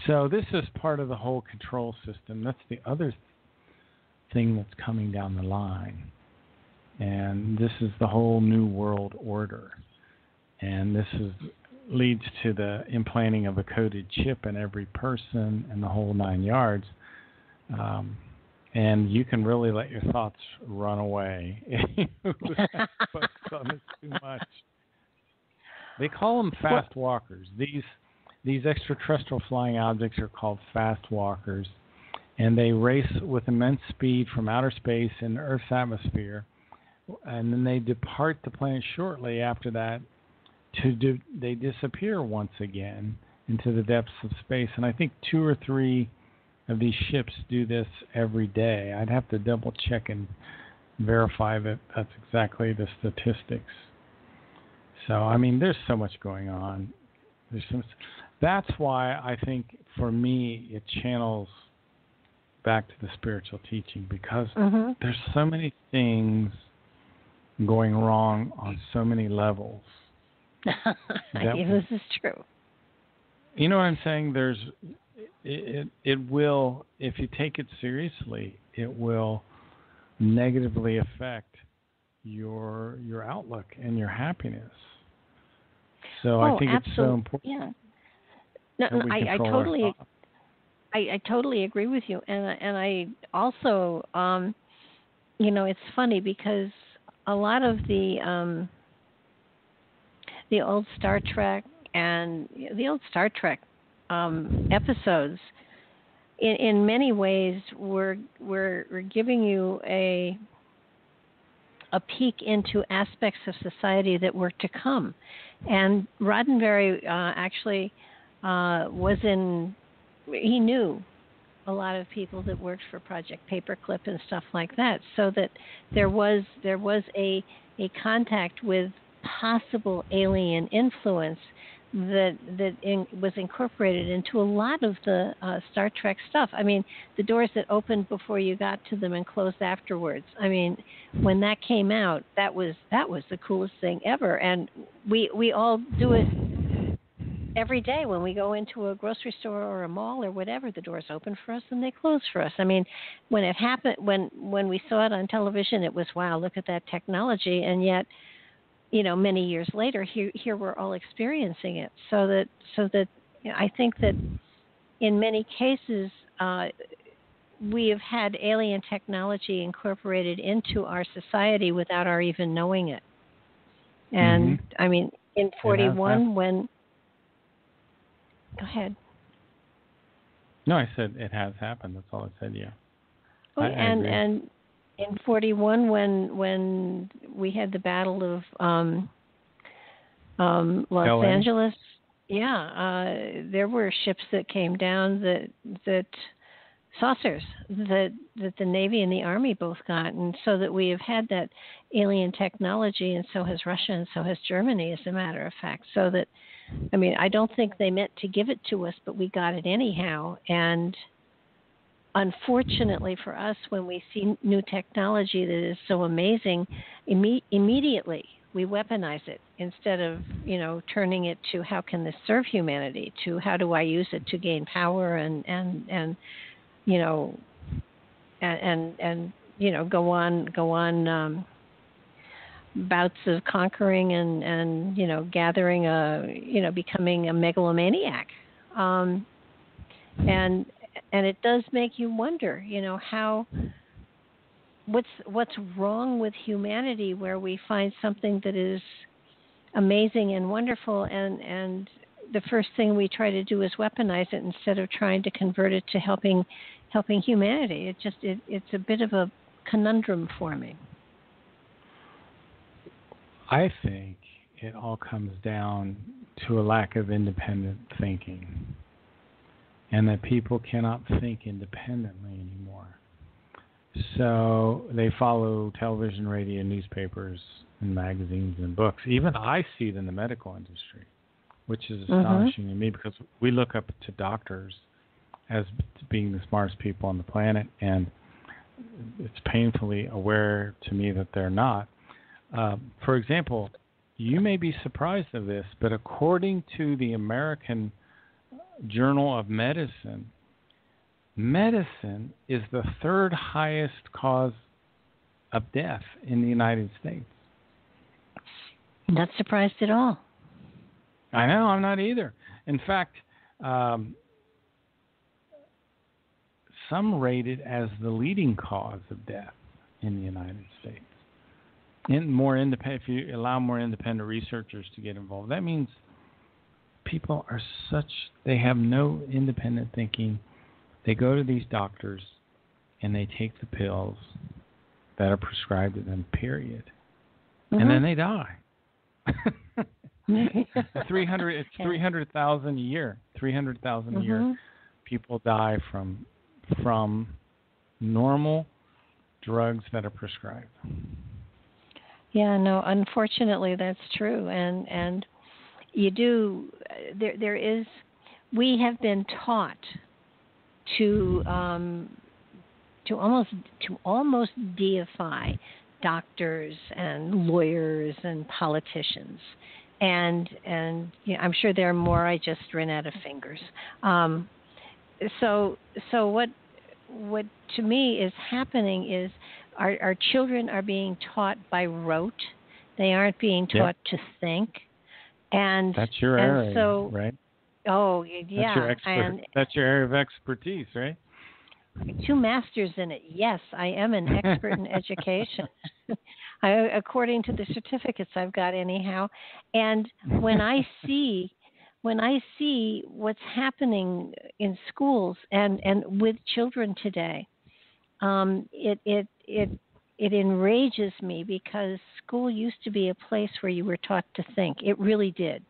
So this is part of the whole control system. That's the other thing that's coming down the line. And this is the whole new world order. And this is leads to the implanting of a coded chip in every person and the whole 9 yards. And you can really let your thoughts run away if you focus on this too much. They call them fast walkers. These extraterrestrial flying objects are called fast walkers, and they race with immense speed from outer space in Earth's atmosphere, and then they depart the planet shortly after that. They disappear once again into the depths of space, and I think 2 or 3 of these ships do this every day. I'd have to double check and verify that that's exactly the statistics. So, I mean, there's so much going on. That's why I think, for me, it channels back to the spiritual teaching, because there's so many things going wrong on so many levels. This is true. You know what I'm saying? It will, if you take it seriously, it will negatively affect your outlook and your happiness. So I think it's so important. Yeah. No, I totally agree with you, and I also, it's funny because a lot of the old Star Trek and the old Star Trek episodes, in many ways, were giving you a peek into aspects of society that were to come. And Roddenberry actually he knew a lot of people that worked for Project Paperclip and stuff like that, so that there was a contact with possible alien influence that was incorporated into a lot of the Star Trek stuff. I mean, the doors that opened before you got to them and closed afterwards. I mean, when that came out, that was the coolest thing ever. And we all do it every day when we go into a grocery store or a mall or whatever. The doors open for us and they close for us. I mean, when it happened, when we saw it on television, it was, wow, look at that technology. And yet, many years later, here we're all experiencing it. So that I think that in many cases, we have had alien technology incorporated into our society without our even knowing it. And I mean, in 41, when go ahead. No, I said it has happened. That's all I said. Yeah. Oh, and in 41, when we had the Battle of Los Angeles, there were ships that came down that saucers that the Navy and the Army both got, and so that we have had that alien technology, and so has Russia, and so has Germany, as a matter of fact. So that, I mean, I don't think they meant to give it to us, but we got it anyhow. And unfortunately for us, when we see new technology that is so amazing, immediately we weaponize it instead of, turning it to how can this serve humanity, to how do I use it to gain power and go on bouts of conquering and gathering becoming a megalomaniac. And it does make you wonder, what's wrong with humanity, where we find something that is amazing and wonderful, and the first thing we try to do is weaponize it instead of trying to convert it to helping humanity. It's a bit of a conundrum for me. I think it all comes down to a lack of independent thinking, and that people cannot think independently anymore. So they follow television, radio, newspapers, and magazines and books. Even I see it in the medical industry, which is astonishing to me, because we look up to doctors as being the smartest people on the planet, and it's painfully aware to me that they're not. For example, you may be surprised of this, but according to the American Journal of Medicine is the third highest cause of death in the United States. Not surprised at all. I know, I'm not either. In fact, some rate it as the leading cause of death in the United States. If you allow more independent researchers to get involved, that means people they have no independent thinking. They go to these doctors and they take the pills that are prescribed to them, period. Mm-hmm. And then they die. 300,000 a year. 300,000 a year. People die from normal drugs that are prescribed. Yeah, no, unfortunately that's true. And you do, there is, we have been taught to almost deify doctors and lawyers and politicians. And you know, I'm sure there are more. I just ran out of fingers. So what to me is happening is our children are being taught by rote. They aren't being taught to think. And that's your area, so, right? Oh, yeah. That's your area of expertise, right? 2 masters in it. Yes, I am an expert in education. According to the certificates I've got anyhow. And when I see what's happening in schools and with children today, it enrages me, because school used to be a place where you were taught to think. It really did.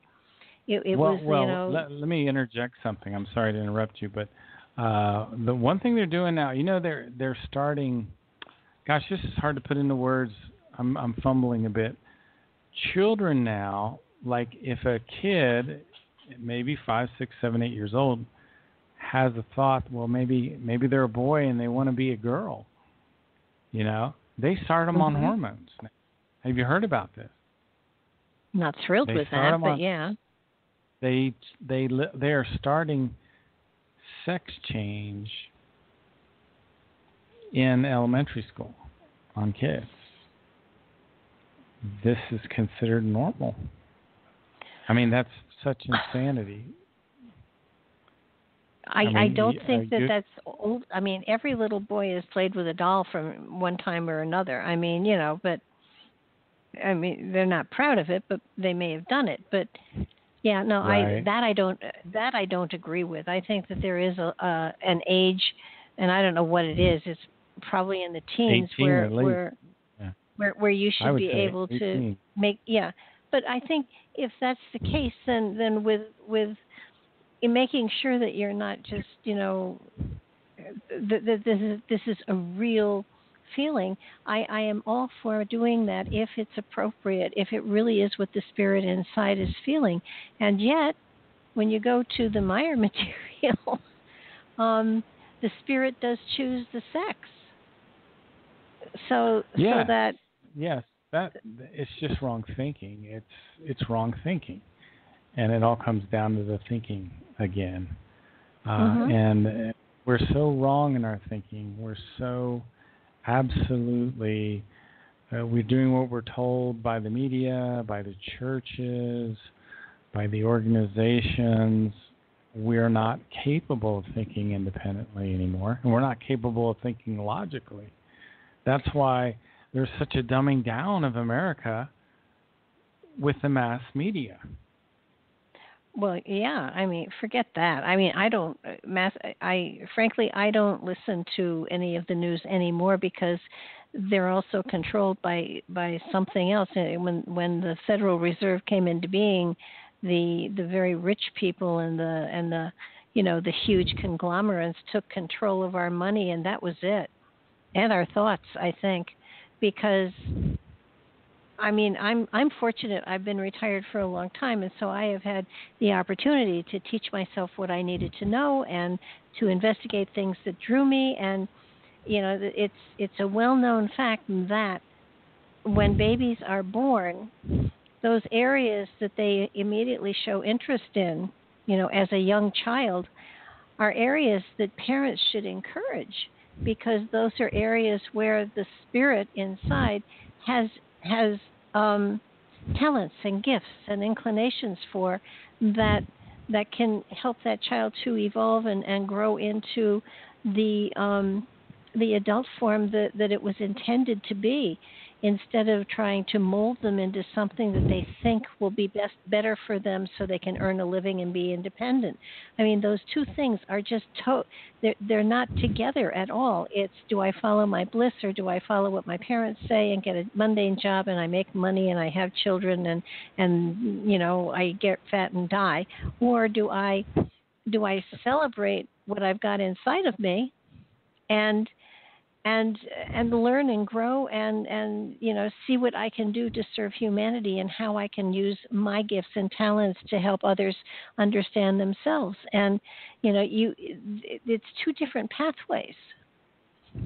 It was, you know. Let me interject something. I'm sorry to interrupt you, but the one thing they're doing now, you know, they're starting. Gosh, this is hard to put into words. I'm fumbling a bit. Children now, like if a kid, maybe 5, 6, 7, 8 years old, has a thought, well, maybe they're a boy and they want to be a girl. You know, they start them on hormones. Have you heard about this? Not thrilled with that, but yeah. They are starting sex change in elementary school on kids. This is considered normal. I mean, that's such insanity. I don't think that's old. I mean, every little boy has played with a doll from one time or another. I mean, you know, but I mean, they're not proud of it, but they may have done it. But yeah, no, right. I don't agree with. I think that there is an age, and I don't know what it is. It's probably in the teens where you should be able 18. To make But I think if that's the case, then with in making sure that you're not just, you know, this is a real feeling, I am all for doing that if it's appropriate, if it really is what the spirit inside is feeling. And yet, when you go to the Meier material, the spirit does choose the sex. So that it's just wrong thinking. It's wrong thinking, and it all comes down to the thinking again. And we're so wrong in our thinking. We're so absolutely we're doing what we're told by the media, by the churches, by the organizations. We're not capable of thinking independently anymore, and we're not capable of thinking logically. That's why there's such a dumbing down of America with the mass media. Well, yeah. I mean, forget that. I mean, I don't listen to any of the news anymore, because they're also controlled by something else. When the Federal Reserve came into being, the very rich people and the you know, the huge conglomerates took control of our money, and that was it. And our thoughts, I think, because I mean, I'm fortunate. I've been retired for a long time, and so I have had the opportunity to teach myself what I needed to know and to investigate things that drew me. And you know, it's a well-known fact that when babies are born, those areas that they immediately show interest in, you know, as a young child, are areas that parents should encourage, because those are areas where the spirit inside has talents and gifts and inclinations for that can help that child to evolve and grow into the adult form that it was intended to be, instead of trying to mold them into something that they think will be better for them so they can earn a living and be independent. I mean, those two things are just they're not together at all. It's, do I follow my bliss, or do I follow what my parents say and get a mundane job and I make money and I have children and you know, I get fat and die? Or do I celebrate what I've got inside of me and learn and grow and you know, see what I can do to serve humanity and how I can use my gifts and talents to help others understand themselves. And you know, it's two different pathways.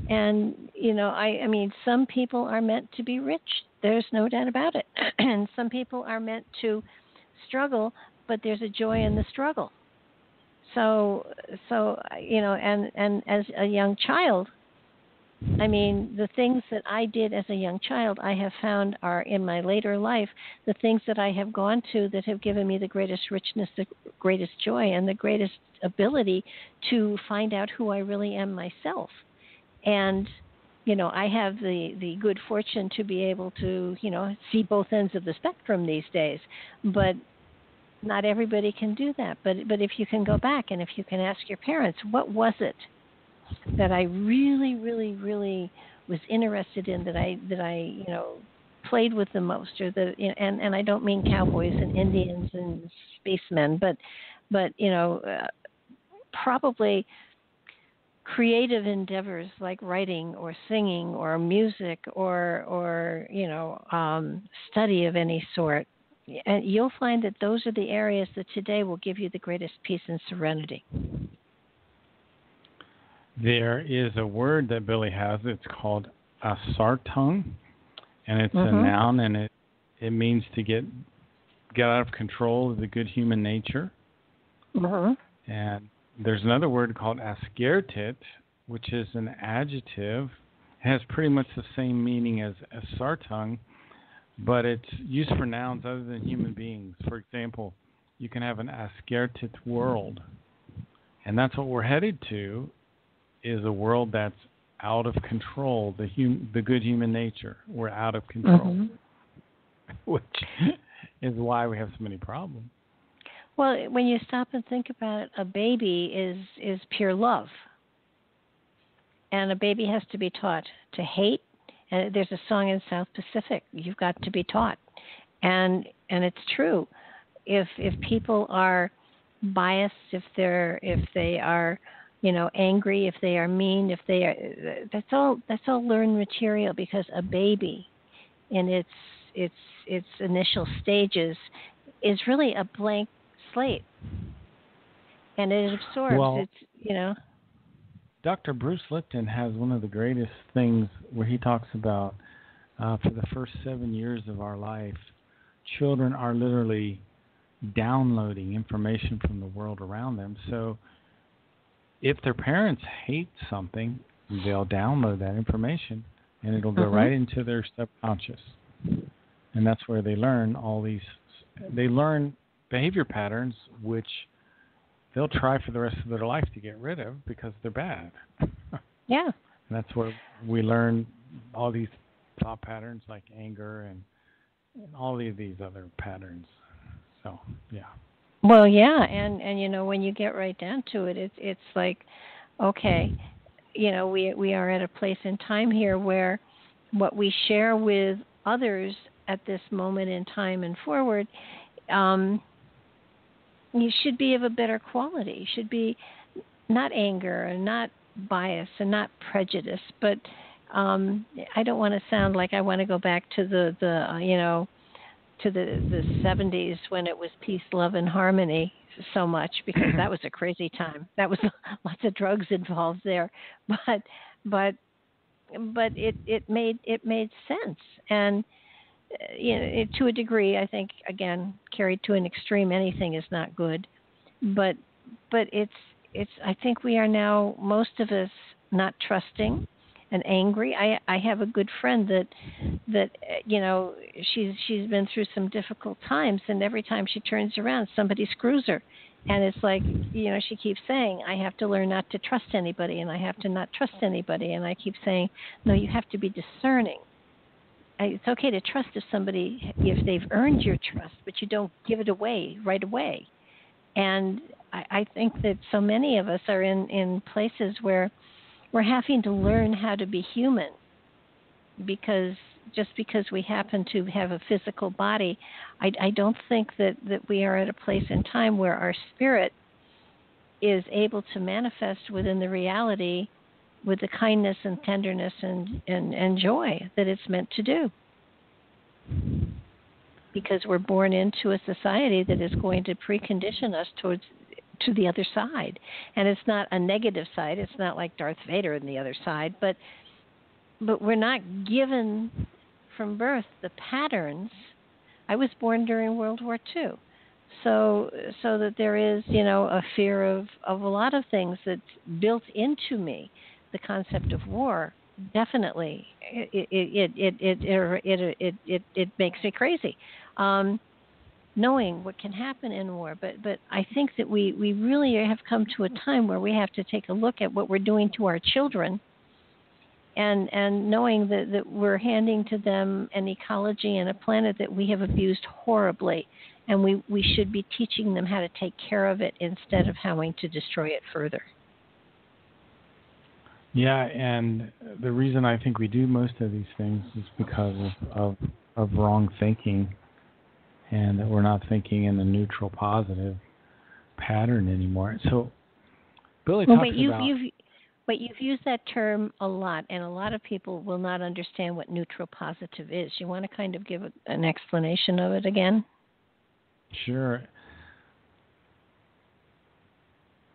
And you know, I mean, some people are meant to be rich. There's no doubt about it. And some people are meant to struggle, but there's a joy in the struggle. So you know, and as a young child, I mean, the things that I did as a young child, I have found are in my later life the things that I have gone to that have given me the greatest richness, the greatest joy, and the greatest ability to find out who I really am myself. And, you know, I have the good fortune to be able to, you know, see both ends of the spectrum these days. But not everybody can do that. But if you can go back and if you can ask your parents, what was it that I really, really, really was interested in, that I you know, played with the most, or and I don't mean cowboys and Indians and spacemen, but you know, probably creative endeavors like writing or singing or music or you know, study of any sort. And you'll find that those are the areas that today will give you the greatest peace and serenity. There is a word that Billy has. It's called asartung, and it's a noun, and it means to get out of control of the good human nature. And there's another word called askertit, which is an adjective. It has pretty much the same meaning as asartung, but it's used for nouns other than human beings. For example, you can have an askertit world, and that's what we're headed to, is a world that's out of control, the good human nature. We're out of control, which is why we have so many problems. Well, when you stop and think about it, a baby is pure love. And a baby has to be taught to hate. And there's a song in South Pacific, you've got to be taught. And it's true. If people are biased, if they are, you know, angry, if they are mean, if they are, that's all learned material, because a baby in its initial stages is really a blank slate, and it absorbs. It's, you know. Dr. Bruce Lipton has one of the greatest things where he talks about for the first 7 years of our life, children are literally downloading information from the world around them. So if their parents hate something, they'll download that information, and it'll go right into their subconscious. And that's where they learn they learn behavior patterns, which they'll try for the rest of their life to get rid of because they're bad. Yeah. And that's where we learn all these thought patterns like anger and all of these other patterns. So, yeah. Well, yeah, and you know, when you get right down to it, it's like, okay, you know, we are at a place in time here where what we share with others at this moment in time and forward, you should be of a better quality. Should be not anger and not bias and not prejudice, but I don't want to sound like I want to go back to the you know, to the 70s when it was peace, love, and harmony so much, because that was a crazy time. That was lots of drugs involved there, but it made sense, and you know, to a degree, I think, again, carried to an extreme, anything is not good, but it's I think we are now, most of us, not trusting, and angry. I have a good friend that she's been through some difficult times, and every time she turns around, somebody screws her. And it's like, she keeps saying, I have to learn not to trust anybody, and I have to not trust anybody. And I keep saying, no, you have to be discerning. It's okay to trust if they've earned your trust, but you don't give it away right away. And I think that so many of us are in places where we're having to learn how to be human, because we happen to have a physical body, I don't think that we are at a place in time where our spirit is able to manifest within the reality with the kindness and tenderness and joy that it's meant to do. Because we're born into a society that is going to precondition us to the other side. And it's not a negative side. It's not like Darth Vader in the other side, but we're not given from birth the patterns. I was born during World War II. So that there is, a fear of a lot of things that's built into me. The concept of war, definitely, it makes me crazy. Knowing what can happen in war, but I think that we really have come to a time where we have to take a look at what we're doing to our children, and knowing that we're handing to them an ecology and a planet that we have abused horribly, and we should be teaching them how to take care of it instead of having to destroy it further. Yeah, and the reason I think we do most of these things is because of wrong thinking, and that we're not thinking in the neutral, positive pattern anymore. So, Billy talks about... You've used that term a lot, and a lot of people will not understand what neutral positive is. You want to kind of give an explanation of it again? Sure.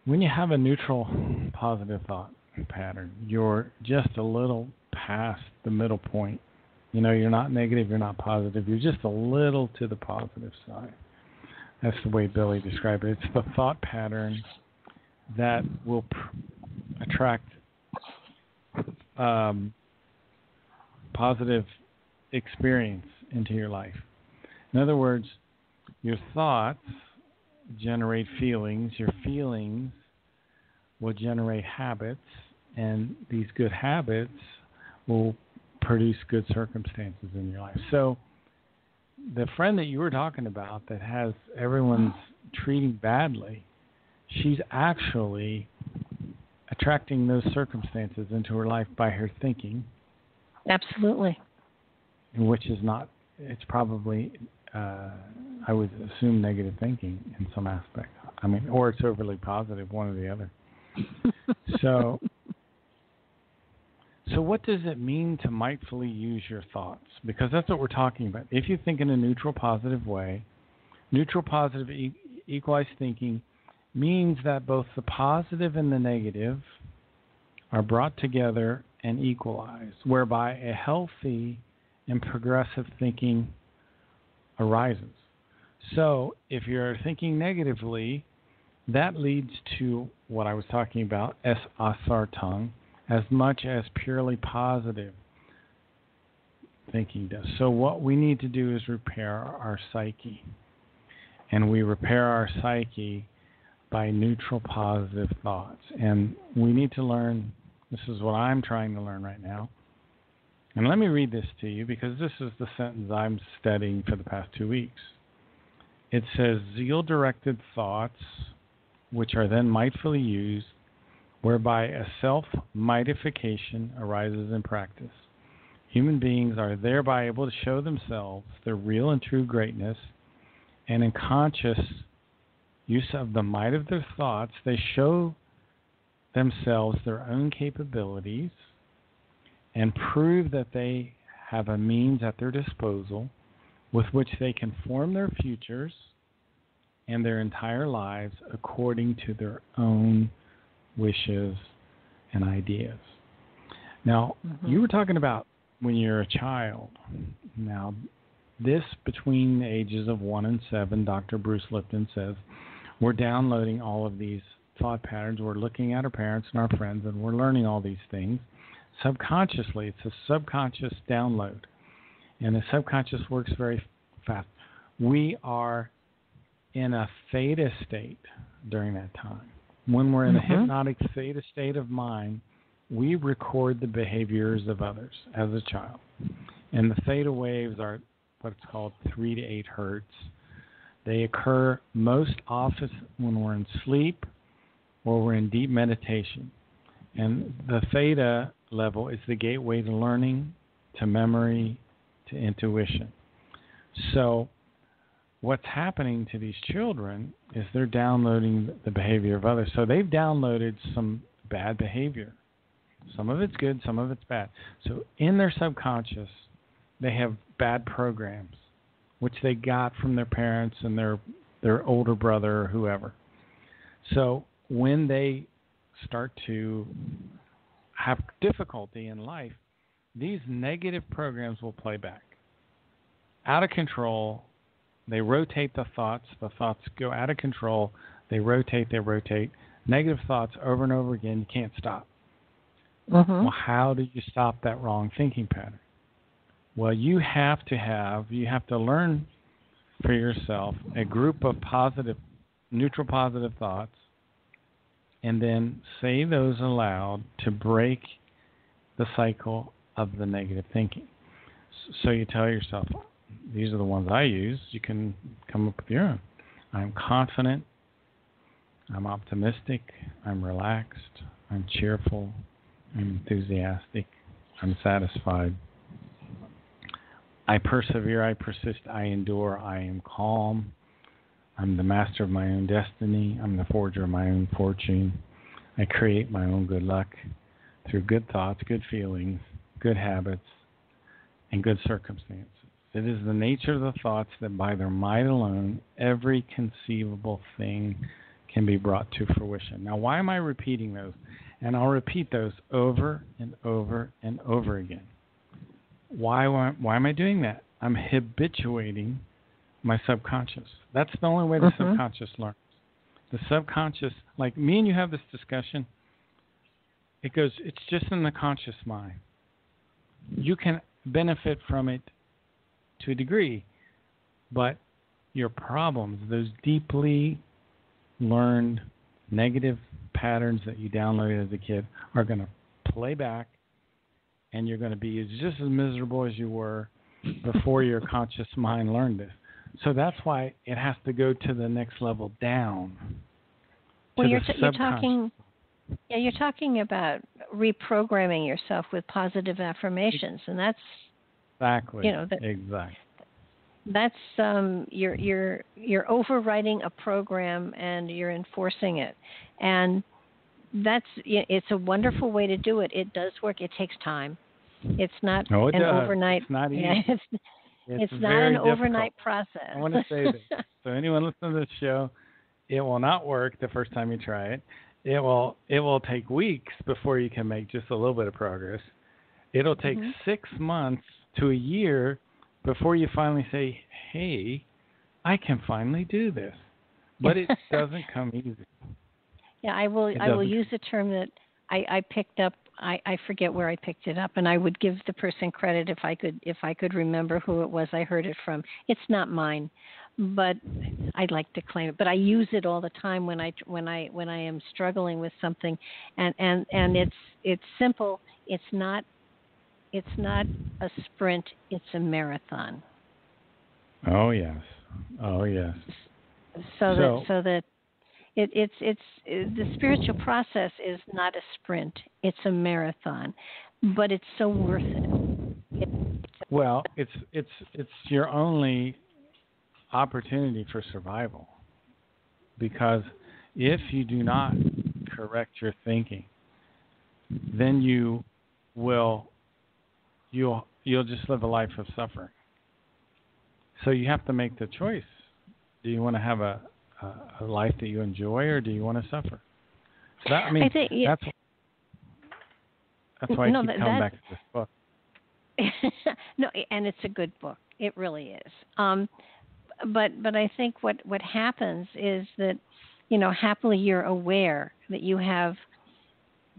When you have a neutral positive thought pattern, you're just a little past the middle point. You're not negative, you're not positive, you're just a little to the positive side. That's the way Billy described it. It's the thought pattern that will attract positive experience into your life. In other words, your thoughts generate feelings. Your feelings will generate habits, and these good habits will produce good circumstances in your life. So the friend that you were talking about that has everyone's treating badly, she's actually attracting those circumstances into her life by her thinking. Absolutely. Which is not, it's probably, I would assume, negative thinking in some aspect. Or it's overly positive, one or the other. So what does it mean to mindfully use your thoughts? Because that's what we're talking about. If you think in a neutral, positive way, neutral, positive, equalized thinking means that both the positive and the negative are brought together and equalized, whereby a healthy and progressive thinking arises. So if you're thinking negatively, that leads to what I was talking about, asartung, as much as purely positive thinking does. So what we need to do is repair our psyche. And we repair our psyche by neutral, positive thoughts. And we need to learn, this is what I'm trying to learn right now. And let me read this to you, because this is the sentence I'm studying for the past 2 weeks. It says, zeal-directed thoughts, which are then mindfully used, whereby a self-mightification arises in practice. Human beings are thereby able to show themselves their real and true greatness, and in conscious use of the might of their thoughts, they show themselves their own capabilities and prove that they have a means at their disposal with which they can form their futures and their entire lives according to their own wishes and ideas. Now, you were talking about when you're a child. Now, this between the ages of 1 and 7, Dr. Bruce Lipton says, we're downloading all of these thought patterns. We're looking at our parents and our friends, and we're learning all these things. subconsciously. It's a subconscious download. And the subconscious works very fast. We are in a theta state during that time. When we're in a hypnotic theta state of mind, we record the behaviors of others as a child. And the theta waves are what's called 3 to 8 hertz. They occur most often when we're in sleep or we're in deep meditation. And the theta level is the gateway to learning, to memory, to intuition. So what's happening to these children is they're downloading the behavior of others. So they've downloaded some bad behavior. Some of it's good, some of it's bad. So in their subconscious, they have bad programs, which they got from their parents and their older brother or whoever. So when they start to have difficulty in life, these negative programs will play back. Out of control, they rotate the thoughts go out of control, they rotate. Negative thoughts over and over again, you can't stop. Well, how do you stop that wrong thinking pattern? Well, you have to learn for yourself a group of neutral positive thoughts, and then say those aloud to break the cycle of the negative thinking. So you tell yourself, these are the ones I use. You can come up with your own. I'm confident. I'm optimistic. I'm relaxed. I'm cheerful. I'm enthusiastic. I'm satisfied. I persevere. I persist. I endure. I am calm. I'm the master of my own destiny. I'm the forger of my own fortune. I create my own good luck through good thoughts, good feelings, good habits, and good circumstances. It is the nature of the thoughts that by their might alone, every conceivable thing can be brought to fruition. Now, why am I repeating those? And I'll repeat those over and over and over again. Why am I doing that? I'm habituating my subconscious. That's the only way the subconscious learns. The subconscious, like me and you have this discussion, it's just in the conscious mind. You can benefit from it to a degree, but your problems, those deeply learned negative patterns that you downloaded as a kid, are going to play back, and you're going to be just as miserable as you were before your conscious mind learned this. So that's why it has to go to the next level down. Well, you're talking about reprogramming yourself with positive affirmations, and that's exactly. That's you're overriding a program and you're enforcing it, and it's a wonderful way to do it. It does work. It takes time. It's not an overnight. It's not easy. It's not an overnight process. I want to say this. So anyone listening to this show, it will not work the first time you try it. It will take weeks before you can make just a little bit of progress. It'll take 6 months to a year before you finally say, hey, I can finally do this. But it doesn't come easy. Yeah, I will use a term that I picked up. I forget where I picked it up, and I would give the person credit if I could remember who it was I heard it from. It's not mine, but I'd like to claim it. But I use it all the time when I am struggling with something, and it's simple. It's not a sprint. It's a marathon. Oh yes. So that it's the spiritual process is not a sprint. It's a marathon, but it's so worth it. Well, it's your only opportunity for survival, because if you do not correct your thinking, then you'll just live a life of suffering. So you have to make the choice. Do you want to have a life that you enjoy, or do you want to suffer? So that's why I keep coming back to this book. No, and it's a good book. It really is. But I think what happens is that, happily you're aware that you have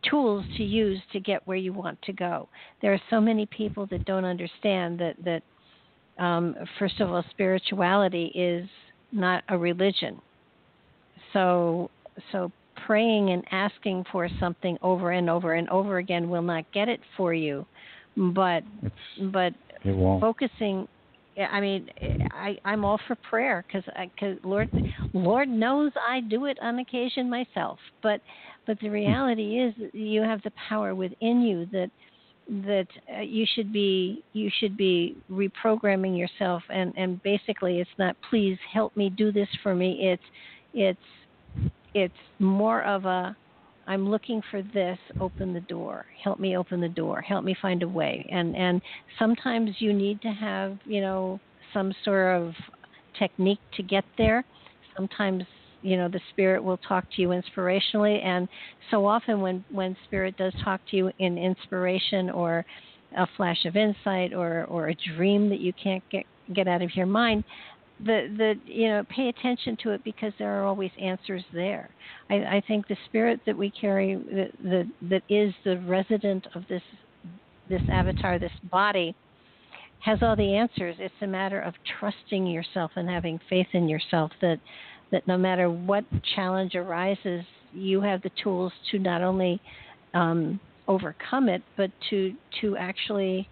tools to use to get where you want to go. There are so many people that don't understand that first of all, spirituality is not a religion. So praying and asking for something over and over and over again will not get it for you. But it won't. Focusing, I mean, I'm all for prayer because Lord knows I do it on occasion myself. But the reality is you have the power within you that you should be reprogramming yourself, and basically it's not please help me do this for me. It's more of a I'm looking for this, open the door, help me open the door, help me find a way. And sometimes you need to have, some sort of technique to get there. Sometimes, the Spirit will talk to you inspirationally. And so often when Spirit does talk to you in inspiration or a flash of insight or a dream that you can't get out of your mind, pay attention to it because there are always answers there. I think the spirit that we carry, that is the resident of this avatar, this body, has all the answers. It's a matter of trusting yourself and having faith in yourself that no matter what challenge arises, you have the tools to not only overcome it, but to actually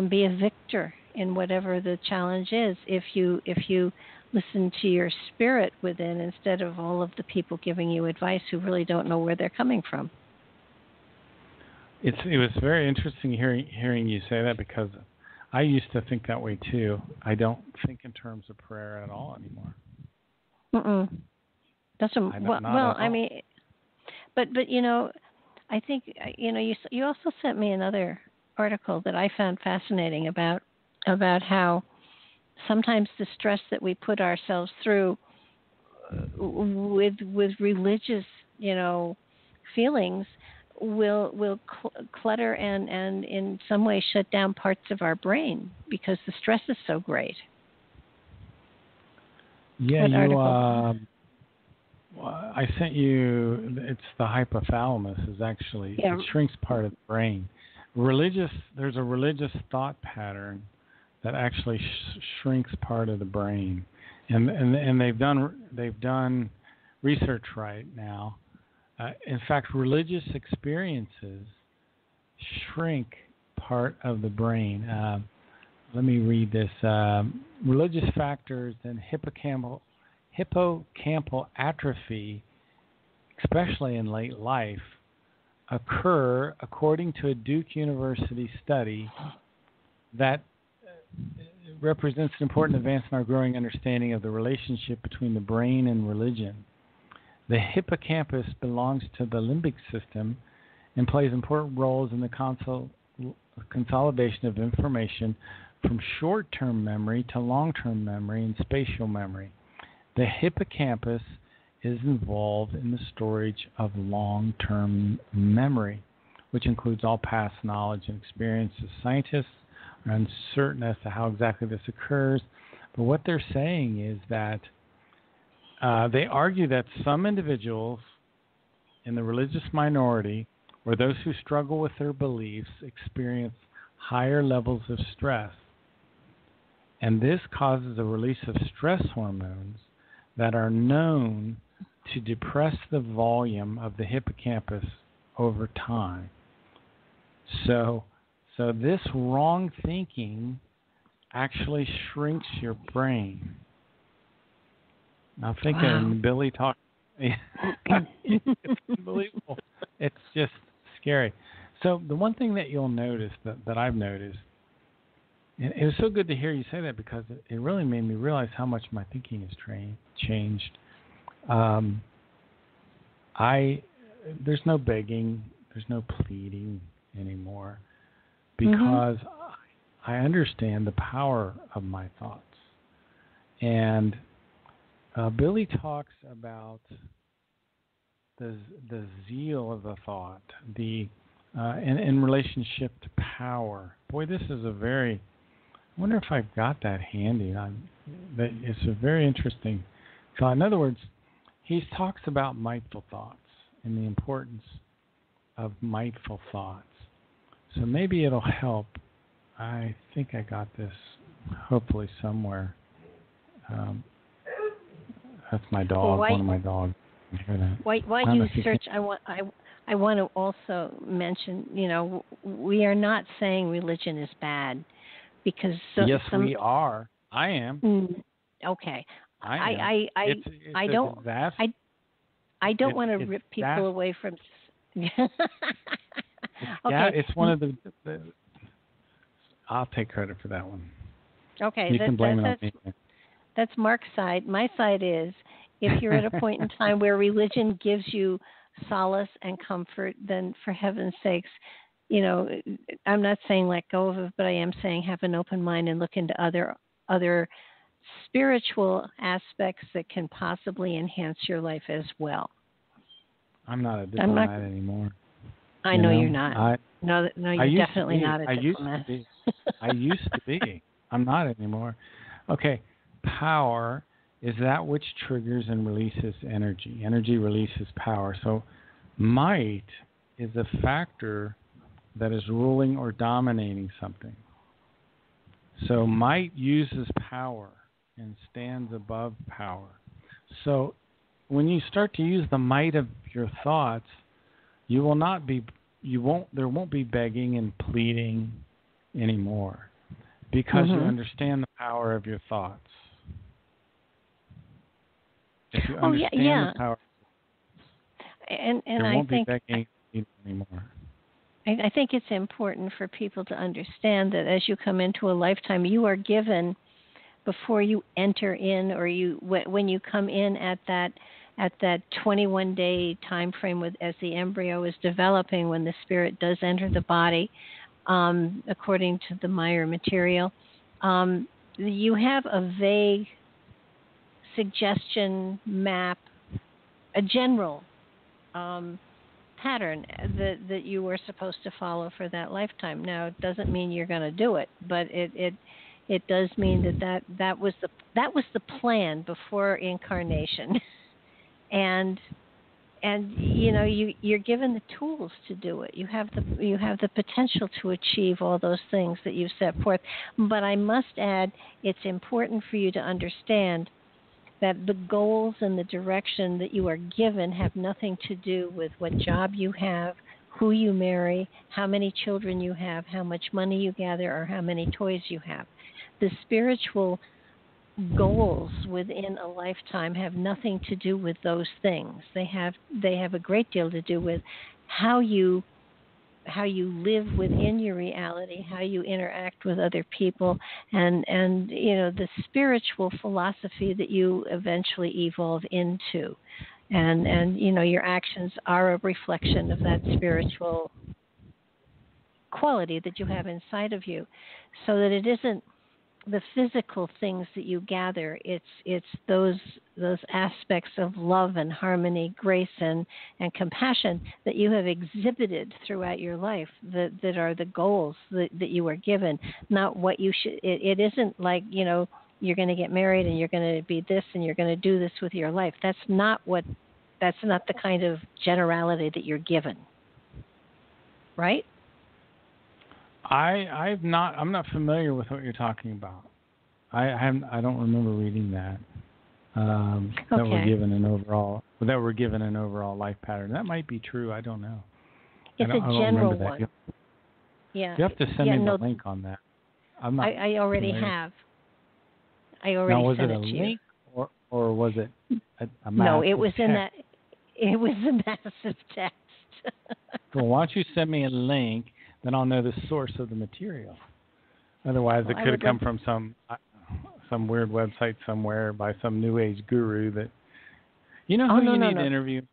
be a victor in whatever the challenge is, if you listen to your spirit within instead of all of the people giving you advice who really don't know where they're coming from. It was very interesting hearing you say that, because I used to think that way too. I don't think in terms of prayer at all anymore. That's I mean, but I think you also sent me another article that I found fascinating about how sometimes the stress that we put ourselves through with religious, feelings will clutter and in some way shut down parts of our brain because the stress is so great. Yeah, I sent you. It's the hypothalamus. It shrinks part of the brain. There's a religious thought pattern that actually shrinks part of the brain, and they've done research right now. In fact, religious experiences shrink part of the brain. Let me read this. Religious factors and hippocampal atrophy, especially in late life, occur according to a Duke University study that represents an important advance in our growing understanding of the relationship between the brain and religion. The hippocampus belongs to the limbic system and plays important roles in the consolidation of information from short-term memory to long-term memory and spatial memory. The hippocampus is involved in the storage of long-term memory, which includes all past knowledge and experiences. Scientists are uncertain as to how exactly this occurs, but what they're saying is that they argue that some individuals in the religious minority or those who struggle with their beliefs experience higher levels of stress, and this causes a release of stress hormones that are known to depress the volume of the hippocampus over time. So this wrong thinking actually shrinks your brain. Now thinking Billy talk, it's unbelievable. It's just scary. So the one thing that you'll notice that I've noticed, and it was so good to hear you say that because it really made me realize how much my thinking has changed. There's no begging, there's no pleading anymore, because I understand the power of my thoughts. And Billy talks about the zeal of the thought, in relationship to power. Boy, this is I wonder if I've got that handy. It's a very interesting thought. In other words, he talks about mindful thoughts and the importance of mindful thoughts. So maybe it'll help. I think I got this hopefully somewhere. That's my dog, one of my dogs. Hear that. Why you search, I want to also mention, we are not saying religion is bad, because yes, we are. I am. Okay. I don't want to rip people away from. Okay. It's one of the. I'll take credit for that one. Okay. You can blame it on me. That's Mark's side. My side is, if you're at a point in time where religion gives you solace and comfort, then for heaven's sakes, I'm not saying let go of it, but I am saying have an open mind and look into other spiritual aspects that can possibly enhance your life as well. I'm not a diplomat anymore. I know you're not. No, you're definitely not a diplomat. I used to be. I'm not anymore. Okay. Power is that which triggers and releases energy. Energy releases power. So might is a factor that is ruling or dominating something. So might uses power and stands above power. So when you start to use the might of your thoughts, there won't be begging and pleading anymore, because you understand the power of your thoughts. If you understand the power, and there won't be begging anymore. I think it's important for people to understand that as you come into a lifetime, you are given, before you enter in, or when you come in at that 21-day time frame as the embryo is developing, when the spirit does enter the body, according to the Meier material, you have a vague suggestion map, a general pattern that you were supposed to follow for that lifetime. Now, it doesn't mean you're going to do it, but it does mean that was the plan before incarnation. And you're given the tools to do it. You have the potential to achieve all those things that you've set forth. But I must add, it's important for you to understand that the goals and the direction that you are given have nothing to do with what job you have, who you marry, how many children you have, how much money you gather, or how many toys you have. The spiritual goals within a lifetime have nothing to do with those things. They have a great deal to do with how you live within your reality, how you interact with other people, and the spiritual philosophy that you eventually evolve into. And your actions are a reflection of that spiritual quality that you have inside of you, so that it isn't the physical things that you gather. It's those aspects of love and harmony, grace and compassion that you have exhibited throughout your life that are the goals that you are given, not what you should. It isn't like, you're going to get married and you're going to be this and you're going to do this with your life. That's not the kind of generality that you're given. Right? I'm not familiar with what you're talking about. I don't remember reading that. That we're given an overall life pattern. That might be true. I don't know. It's a general one. You have to send me the link on that. I already have. I already sent it to you. Was it a link or was it a massive No, it was text? in that. It was a massive text. Well, why don't you send me a link? Then I'll know the source of the material. Otherwise, it could have come from some weird website somewhere by some new age guru that. You know who you need to interview?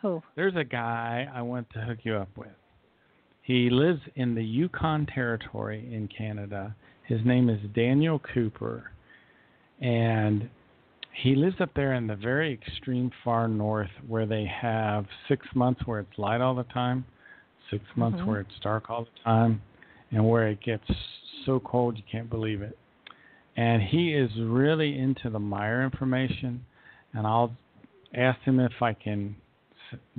Who? There's a guy I want to hook you up with. He lives in the Yukon Territory in Canada. His name is Daniel Cooper, and he lives up there in the very extreme far north, where they have 6 months where it's light all the time, 6 months where it's dark all the time, and where it gets so cold you can't believe it. And he is really into the Meier information, and I'll ask him if I can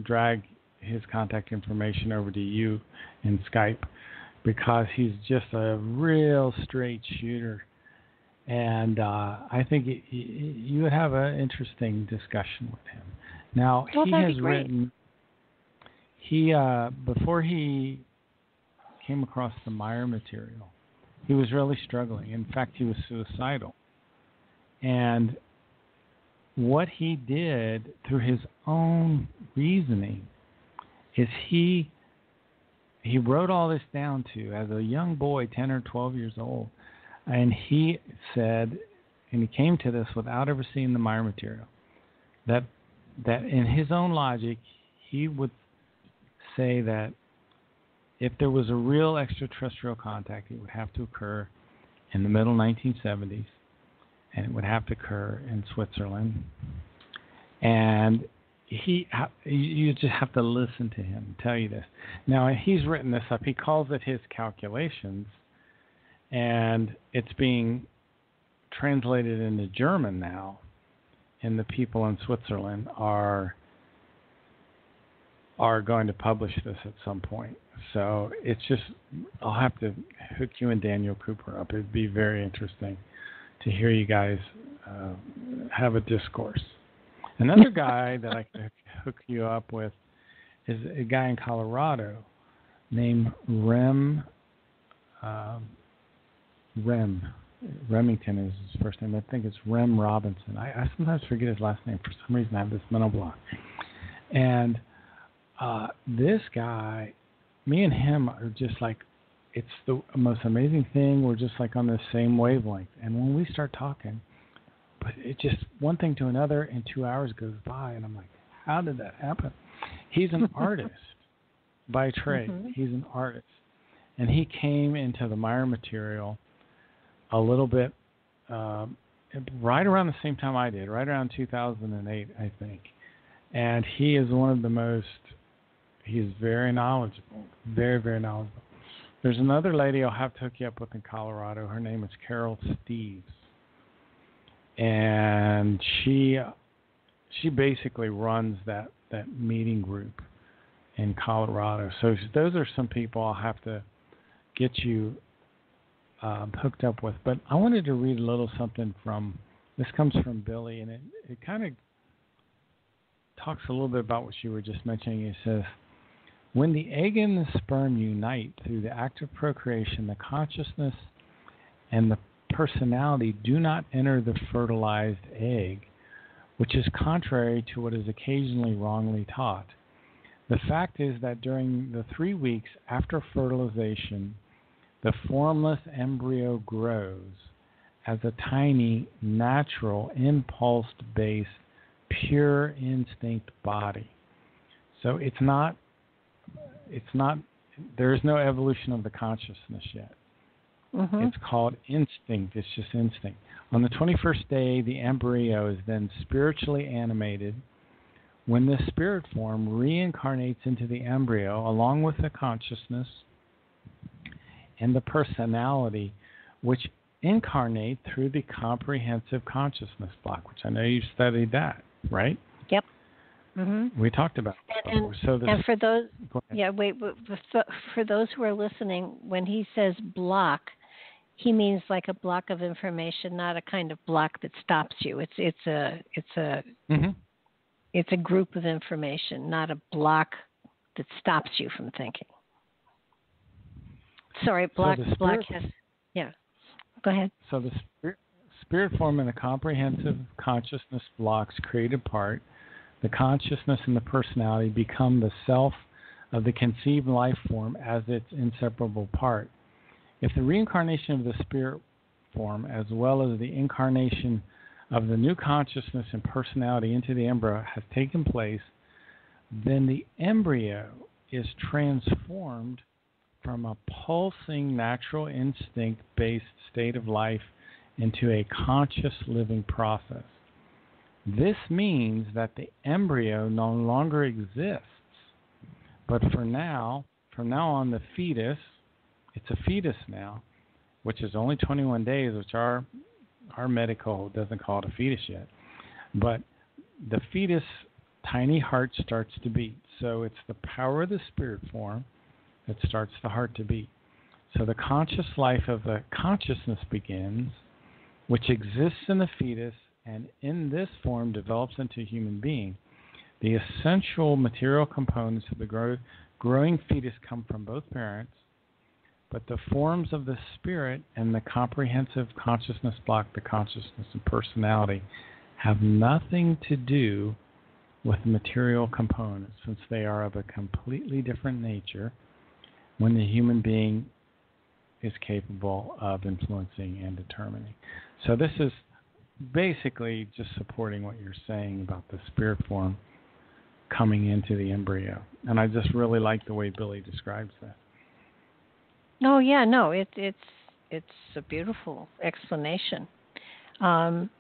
drag his contact information over to you in Skype because he's just a real straight shooter. And I think you would have an interesting discussion with him. Now, he has written, before he came across the Meier material, he was really struggling. In fact, he was suicidal. And what he did through his own reasoning is he wrote all this down as a young boy, 10 or 12 years old. And he said, and he came to this without ever seeing the Meier material, that in his own logic, he would say that if there was a real extraterrestrial contact, it would have to occur in the middle 1970s, and it would have to occur in Switzerland. And you just have to listen to him tell you this. Now, he's written this up. He calls it his calculations, and it's being translated into German now, and the people in Switzerland are going to publish this at some point. So it's just, I'll have to hook you and Daniel Cooper up. It'd be very interesting to hear you guys have a discourse. Another guy that I could hook you up with is a guy in Colorado named Remington is his first name. I think it's Rem Robinson. I sometimes forget his last name. For some reason, I have this mental block. And this guy, me and him are just like, it's the most amazing thing. We're just like on the same wavelength. And when we start talking, but it just one thing to another, and 2 hours goes by, and I'm like, how did that happen? He's an artist by trade. Mm-hmm. He's an artist. And he came into the Meier material a little bit right around the same time I did, right around 2008, I think. And he is one of the most, he's very knowledgeable, very, very knowledgeable. There's another lady I'll have to hook you up with in Colorado. Her name is Carol Steves. And she basically runs that meeting group in Colorado. So those are some people I'll have to get you hooked up with. But I wanted to read a little something from, this comes from Billy, and it kind of talks a little bit about what you were just mentioning. It says, when the egg and the sperm unite through the act of procreation, the consciousness and the personality do not enter the fertilized egg, which is contrary to what is occasionally wrongly taught. The fact is that during the 3 weeks after fertilization, the formless embryo grows as a tiny, natural, impulse-based, pure instinct body. So it's not, there is no evolution of the consciousness yet. Mm-hmm. It's called instinct. It's just instinct. On the 21st day, the embryo is then spiritually animated. When the spirit form reincarnates into the embryo, along with the consciousness and the personality, which incarnate through the comprehensive consciousness block, which I know you've studied that, right? Yep. Mm-hmm. We talked about it before. And for those, for those who are listening, when he says block, he means like a block of information, not a kind of block that stops you. It's a group of information, not a block that stops you from thinking. Sorry, block has. Yeah, go ahead. So the spirit form and the comprehensive consciousness blocks create apart. The consciousness and the personality become the self of the conceived life form as its inseparable part. If the reincarnation of the spirit form, as well as the incarnation of the new consciousness and personality into the embryo has taken place, then the embryo is transformed from a pulsing, natural instinct-based state of life into a conscious living process. This means that the embryo no longer exists, but from now on, the fetus, it's a fetus now, which is only 21 days, which our medical doesn't call it a fetus yet. But the fetus tiny heart starts to beat. So it's the power of the spirit form that starts the heart to beat. So the conscious life of the consciousness begins, which exists in the fetus and in this form develops into a human being. The essential material components of the growing fetus come from both parents, but the forms of the spirit and the comprehensive consciousness block, the consciousness and personality, have nothing to do with the material components, since they are of a completely different nature when the human being is capable of influencing and determining. So this is basically just supporting what you're saying about the spirit form coming into the embryo. And I just really like the way Billy describes that. Oh yeah, no, it's a beautiful explanation, and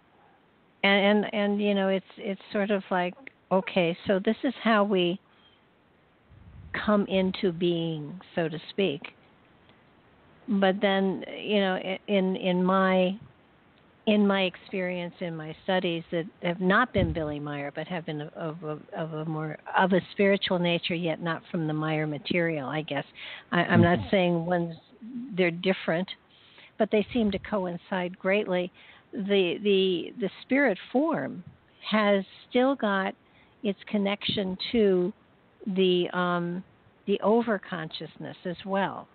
you know, it's sort of like, okay, so this is how we come into being, so to speak. But then, you know, in my experience, in my studies that have not been Billy Meier, but have been of a spiritual nature, yet not from the Meier material, I guess. I'm not saying they're different, but they seem to coincide greatly. The spirit form has still got its connection to the overconsciousness as well.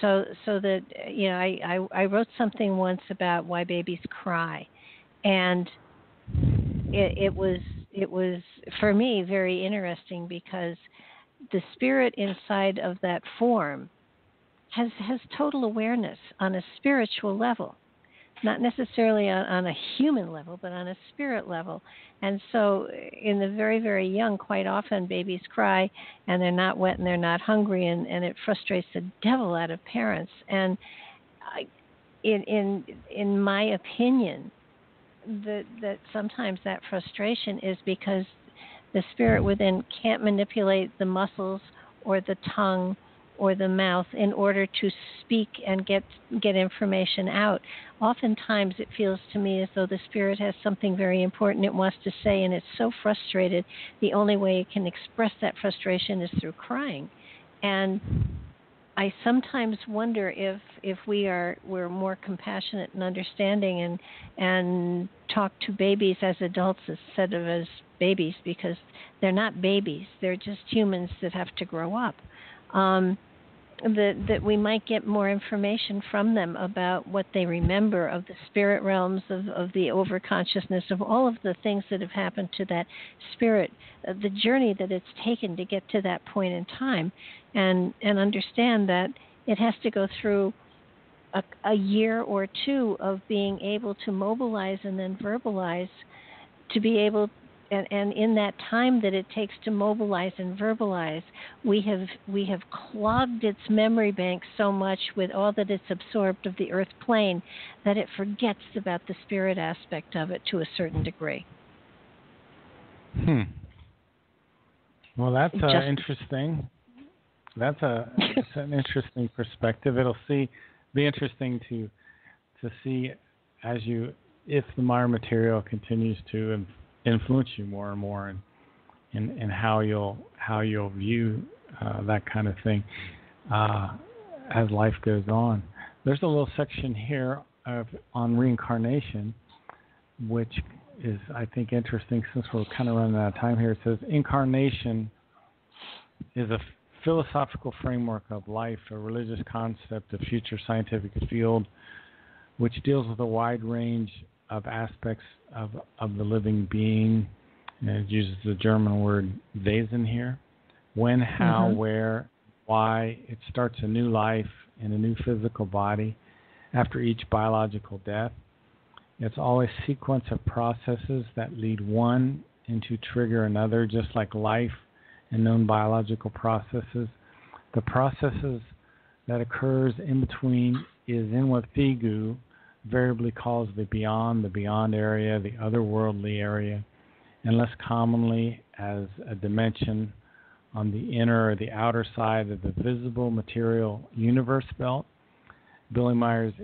So that, you know, I wrote something once about why babies cry, and it was for me very interesting, because the spirit inside of that form has total awareness on a spiritual level, not necessarily on a human level, but on a spirit level. And so in the very, very young, quite often babies cry and they're not wet and they're not hungry, and it frustrates the devil out of parents. And in my opinion, that sometimes that frustration is because the spirit within can't manipulate the muscles or the tongue or the mouth in order to speak and get information out. Oftentimes it feels to me as though the spirit has something very important it wants to say, and it's so frustrated, the only way it can express that frustration is through crying. And I sometimes wonder if we're more compassionate and understanding and talk to babies as adults instead of as babies, because they're not babies, they're just humans that have to grow up. That we might get more information from them about what they remember of the spirit realms, of the overconsciousness, of all of the things that have happened to that spirit, the journey that it's taken to get to that point in time, and understand that it has to go through a year or two of being able to mobilize and then verbalize to be able. And in that time that it takes to mobilize and verbalize, we have clogged its memory bank so much with all that it's absorbed of the earth plane that it forgets about the spirit aspect of it to a certain degree. Well, that's interesting. That's an interesting perspective. It'll be interesting to see if the Meier material continues to influence you more and more, and how you'll view that kind of thing as life goes on. There's a little section here on reincarnation, which is, I think, interesting since we're kind of running out of time here. It says incarnation is a philosophical framework of life, a religious concept, a future scientific field, which deals with a wide range of aspects of the living being. And it uses the German word Wesen here. When, how, where, why. It starts a new life in a new physical body after each biological death. It's always a sequence of processes that lead one into trigger another, just like life and known biological processes. The processes that occurs in between is in what Figu variably calls the beyond area, the otherworldly area, and less commonly as a dimension on the inner or the outer side of the visible material universe belt. Billy Meier's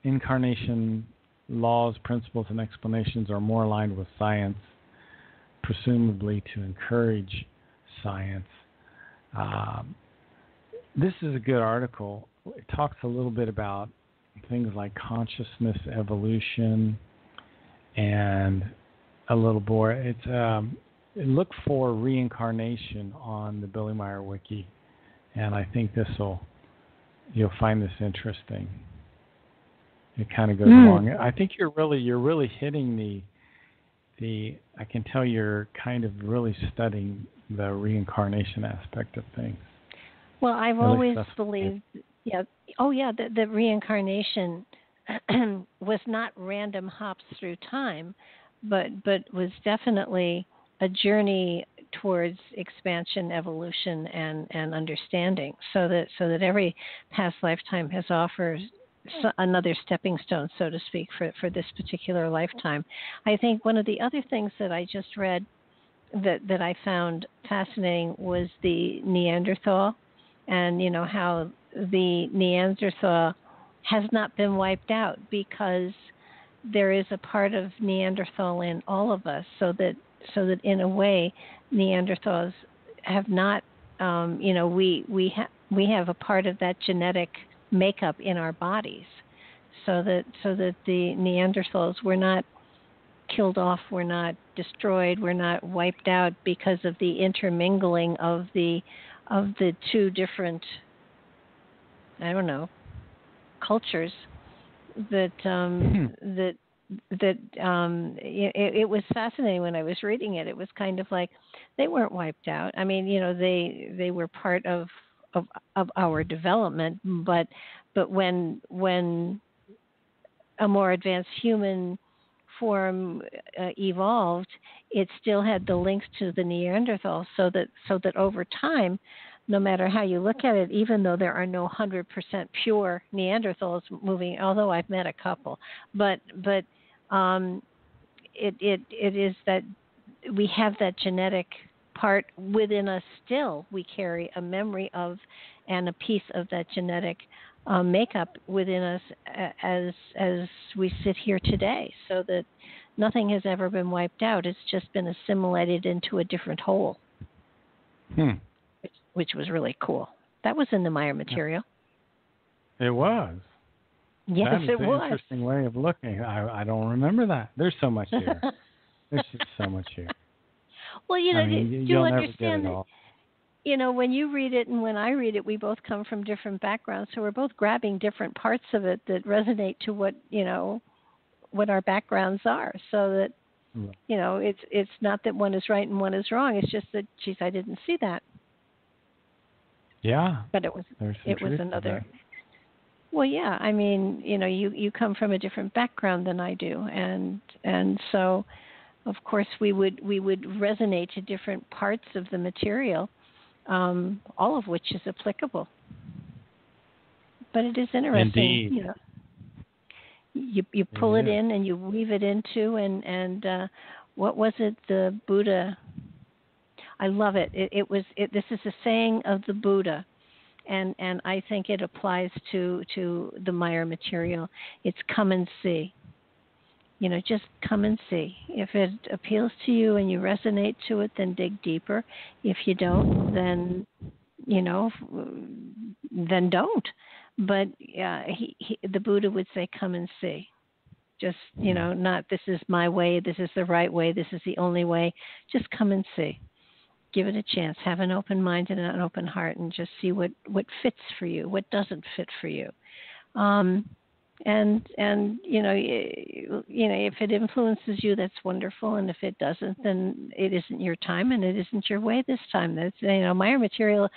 incarnation laws, principles, and explanations are more aligned with science, presumably to encourage science. This is a good article. It talks a little bit about things like consciousness evolution and a little more. Look for reincarnation on the Billy Meier wiki, and I think you'll find this interesting. It kind of goes along. I think you're really hitting the. I can tell you're kind of really studying the reincarnation aspect of things. Well, I've always believed, that reincarnation was not random hops through time, but was definitely a journey towards expansion, evolution, and understanding. So that every past lifetime has offered another stepping stone, so to speak, for this particular lifetime. I think one of the other things that I just read that I found fascinating was the Neanderthal, and how the Neanderthal has not been wiped out because there is a part of Neanderthal in all of us, so that in a way Neanderthals have not, we have a part of that genetic makeup in our bodies, so that the Neanderthals were not killed off, were not destroyed, were not wiped out because of the intermingling of the two different, cultures that it was fascinating when I was reading it. It was kind of like they weren't wiped out. I mean, they were part of our development, but when a more advanced human form evolved, it still had the links to the Neanderthal, so that over time, no matter how you look at it, even though there are no 100% pure Neanderthals moving, although I've met a couple, but it is that we have that genetic part within us still. We carry a memory of and a piece of that genetic makeup within us as we sit here today, so that nothing has ever been wiped out. It's just been assimilated into a different whole, which was really cool. That was in the Meier material. It was. Yes, it was. That's an interesting way of looking. I don't remember that. There's so much here. There's just so much here. Well, you understand that, when you read it and when I read it, we both come from different backgrounds, so we're both grabbing different parts of it that resonate to what our backgrounds are. So that, it's not that one is right and one is wrong. It's just that, geez, I didn't see that. Yeah. But it was another. Well, yeah. I mean, you come from a different background than I do, and so, of course, we would resonate to different parts of the material, all of which is applicable. But it is interesting. Indeed. You pull it in and you weave it into, and what was it? The Buddha. I love it. This is a saying of the Buddha, and I think it applies to the Meier material. It's come and see. Just come and see. If it appeals to you and you resonate to it, then dig deeper. If you don't, then then don't. But the Buddha would say, come and see. Just, not this is my way, this is the right way, this is the only way. Just come and see. Give it a chance. Have an open mind and an open heart, and just see what fits for you, what doesn't fit for you. And if it influences you, that's wonderful. And if it doesn't, then it isn't your time and it isn't your way this time. That's, Meier material,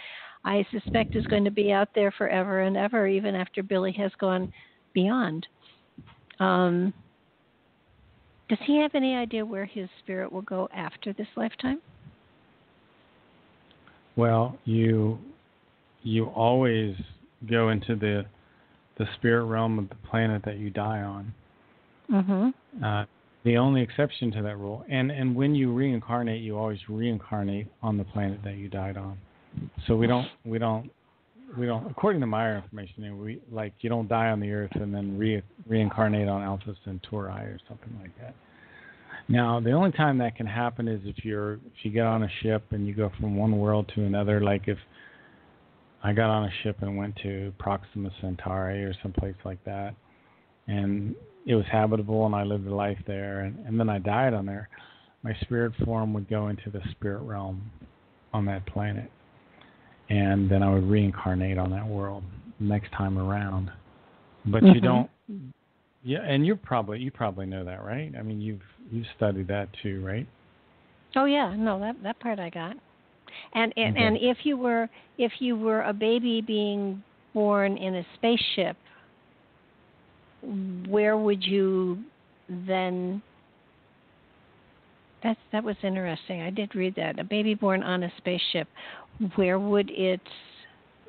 I suspect, is going to be out there forever and ever, even after Billy has gone beyond. Does he have any idea where his spirit will go after this lifetime? Well, you always go into the spirit realm of the planet that you die on. Mm-hmm. The only exception to that rule, and when you reincarnate, you always reincarnate on the planet that you died on. So we don't. According to Meier information, you don't die on the Earth and then reincarnate on Alpha Centauri or something like that. Now, the only time that can happen is if you get on a ship and you go from one world to another. Like if I got on a ship and went to Proxima Centauri or someplace like that, and it was habitable and I lived a life there, and then I died on there, my spirit form would go into the spirit realm on that planet, and then I would reincarnate on that world next time around. But you don't. Yeah, and you probably know that, right? I mean, you've studied that too, right? Oh yeah, no, that part I got. And Okay. and if you were a baby being born in a spaceship, where would you then? That was interesting. I did read that. A baby born on a spaceship, where would its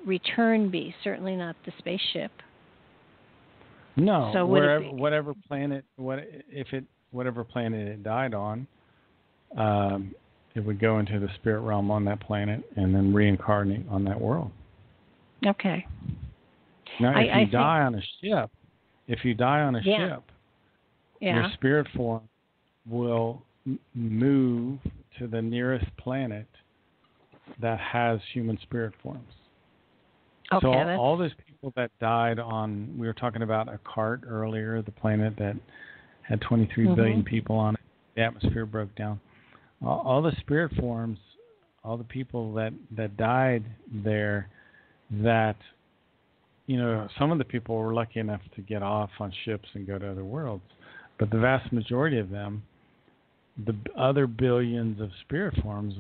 return be? Certainly not the spaceship. No, so whatever planet it died on, it would go into the spirit realm on that planet and then reincarnate on that world. Okay. Now, if you die on a ship, your spirit form will move to the nearest planet that has human spirit forms. Okay, so all those people that died on, we were talking about a cart earlier, the planet that had 23 billion people on it, the atmosphere broke down. All the spirit forms, all the people that died there, that, some of the people were lucky enough to get off on ships and go to other worlds, but the vast majority of them, the other billions of spirit forms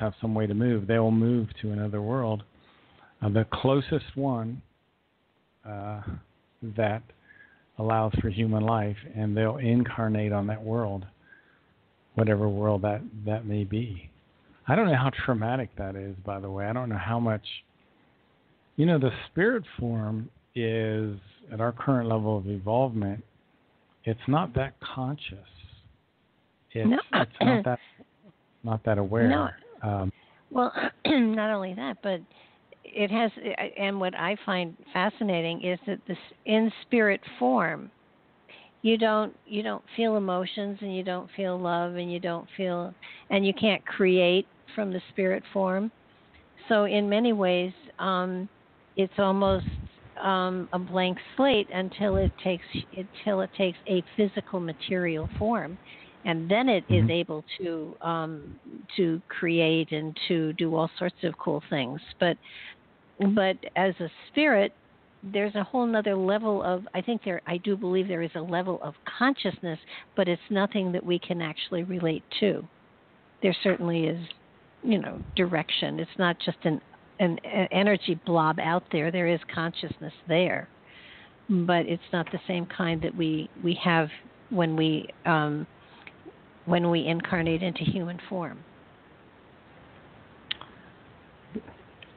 have some way to move. They will move to another world. The closest one that allows for human life, and they'll incarnate on that world, whatever world that may be. I don't know how traumatic that is, by the way. I don't know how much. The spirit form is, at our current level of evolvement, it's not that conscious. It's not that aware. No. Well, not only that, but it has. And what I find fascinating is that this, in spirit form, you don't feel emotions, and you don't feel love, and you can't create from the spirit form. So in many ways, it's almost a blank slate until it takes a physical material form, and then it is able to create and to do all sorts of cool things. But as a spirit, there's a whole nother level of, I do believe there is a level of consciousness, but it's nothing that we can actually relate to. There certainly is, direction. It's not just an energy blob out there. There is consciousness there, but it's not the same kind that we have when we incarnate into human form.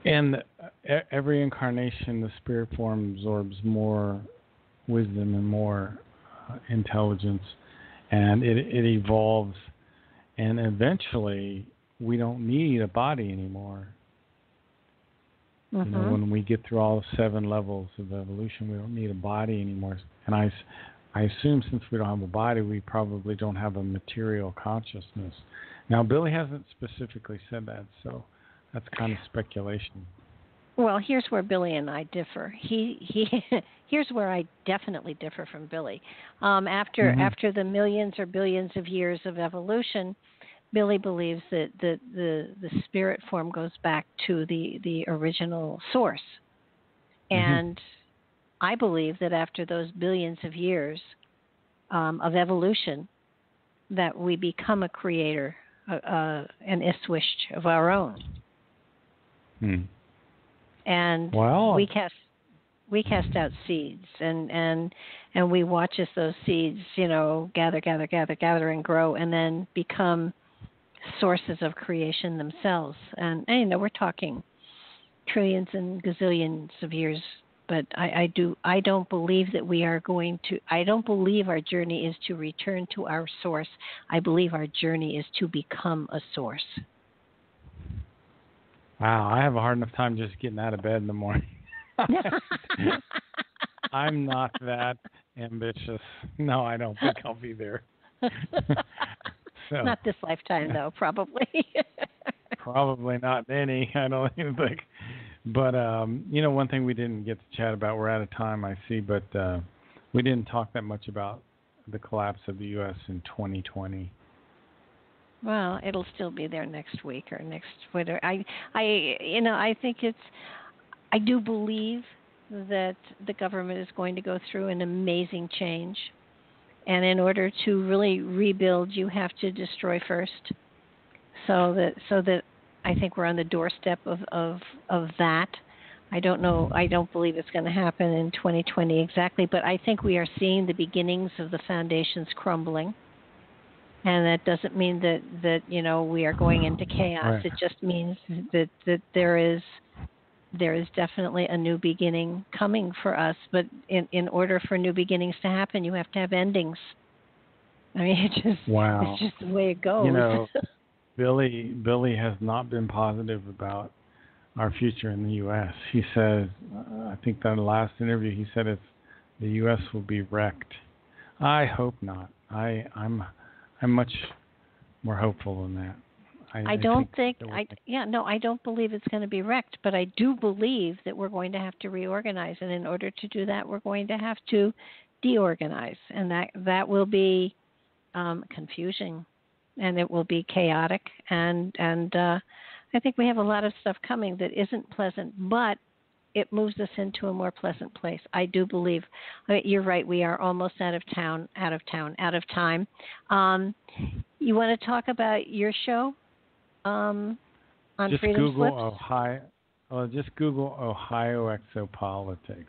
And every incarnation, the spirit form absorbs more wisdom and more intelligence, and it evolves, and eventually we don't need a body anymore. When we get through all 7 levels of evolution, we don't need a body anymore. And I assume since we don't have a body, we probably don't have a material consciousness. Now, Billy hasn't specifically said that, so that's kind of speculation. Well, here's where Billy and I differ. Here's where I definitely differ from Billy. After the millions or billions of years of evolution, Billy believes that the spirit form goes back to the original source. And I believe that after those billions of years of evolution, that we become a creator, an Iswish of our own. And we cast out seeds, and we watch as those seeds, gather and grow, and then become sources of creation themselves. And we're talking trillions and gazillions of years, but I don't believe that we are going to. I don't believe our journey is to return to our source. I believe our journey is to become a source. Wow, I have a hard enough time just getting out of bed in the morning. I'm not that ambitious. No, I don't think I'll be there. So, not this lifetime, though, probably. probably not any, I don't even think. But, one thing we didn't get to chat about, we're out of time, I see, but we didn't talk that much about the collapse of the U.S. in 2020. Well, it'll still be there next week or next winter. I think I do believe that the government is going to go through an amazing change. And in order to really rebuild, you have to destroy first. So that I think we're on the doorstep of that. I don't know. I don't believe it's going to happen in 2020 exactly, but I think we are seeing the beginnings of the foundations crumbling. And that doesn't mean that we are going into chaos. Right. It just means that there is definitely a new beginning coming for us. But in order for new beginnings to happen, you have to have endings. I mean, it's just the way it goes. Billy has not been positive about our future in the U.S. He says, I think that in the last interview, he said the U.S. will be wrecked. I hope not. I'm much more hopeful than that. I don't believe it's going to be wrecked, but I do believe that we're going to have to reorganize, and in order to do that, we're going to have to deorganize, and that will be confusing, and it will be chaotic, and I think we have a lot of stuff coming that isn't pleasant, but it moves us into a more pleasant place. I do believe. You're right. We are almost out of time. You want to talk about your show on just Freedom Google Slips? Ohio. Well, just Google Ohio Exopolitics,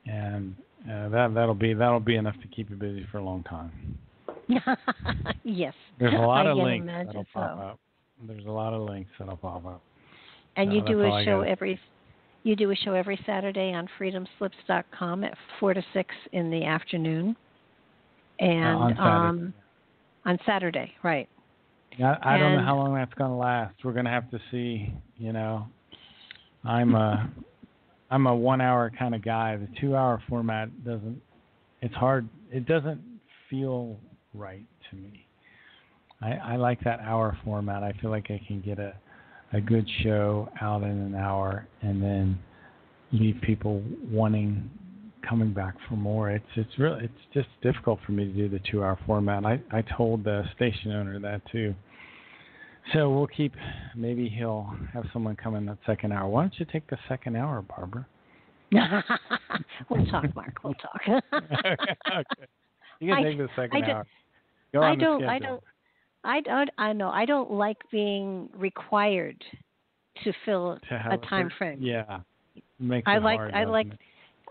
and that'll be enough to keep you busy for a long time. Yes. There's a lot of links that'll pop up. There's a lot of links that'll pop up. And you do a show every Saturday on freedomslips.com at 4 to 6 in the afternoon. And on Saturday, right. I don't know how long that's going to last. We're going to have to see, I'm a 1 hour kind of guy. The 2 hour format it's hard. It doesn't feel right to me. I like that hour format. I feel like I can get a good show out in an hour and then leave people coming back for more. It's just difficult for me to do the 2 hour format. I told the station owner that too. So we'll maybe he'll have someone come in that second hour. Why don't you take the second hour, Barbara? We'll talk, Mark. We'll talk. Okay. You can take the second hour. Go on the schedule. I don't like being required to fill a time frame. Yeah. Makes it hard.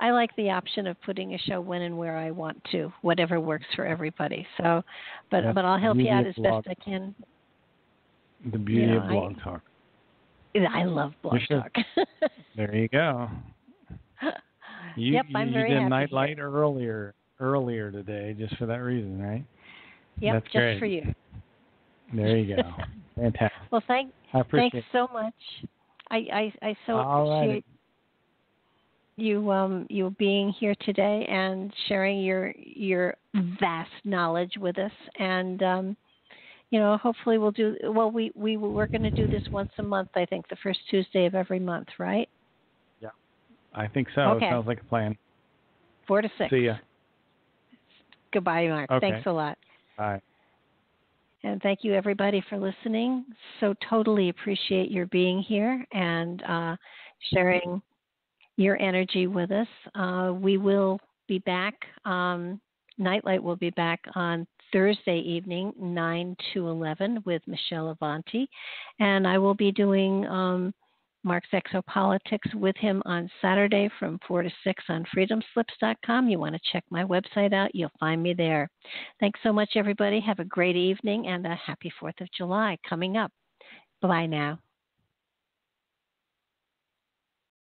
I like the option of putting a show when and where I want to, whatever works for everybody. So, but I'll help you out as best I can. The beauty of Blog Talk. I love Blog Talk. There you go. You did Nightlight earlier today, just for that reason, right? Yep, that's just great. for you. There you go. Fantastic. Well, thanks so much. I so appreciate you being here today and sharing your vast knowledge with us. And hopefully we'll do well. We're going to do this once a month. I think the first Tuesday of every month, right? Yeah, I think so. Okay. It sounds like a plan. 4 to 6. See ya. Goodbye, Mark. Okay. Thanks a lot. Bye. And thank you, everybody, for listening. So totally appreciate your being here and sharing your energy with us. We will be back. Nightlight will be back on Thursday evening, 9 to 11, with Michelle Avanti. And I will be doing Mark's Exopolitics with him on Saturday from 4 to 6 on freedomslips.com. You want to check my website out, you'll find me there. Thanks so much, everybody. Have a great evening and a happy 4th of July coming up. Bye now.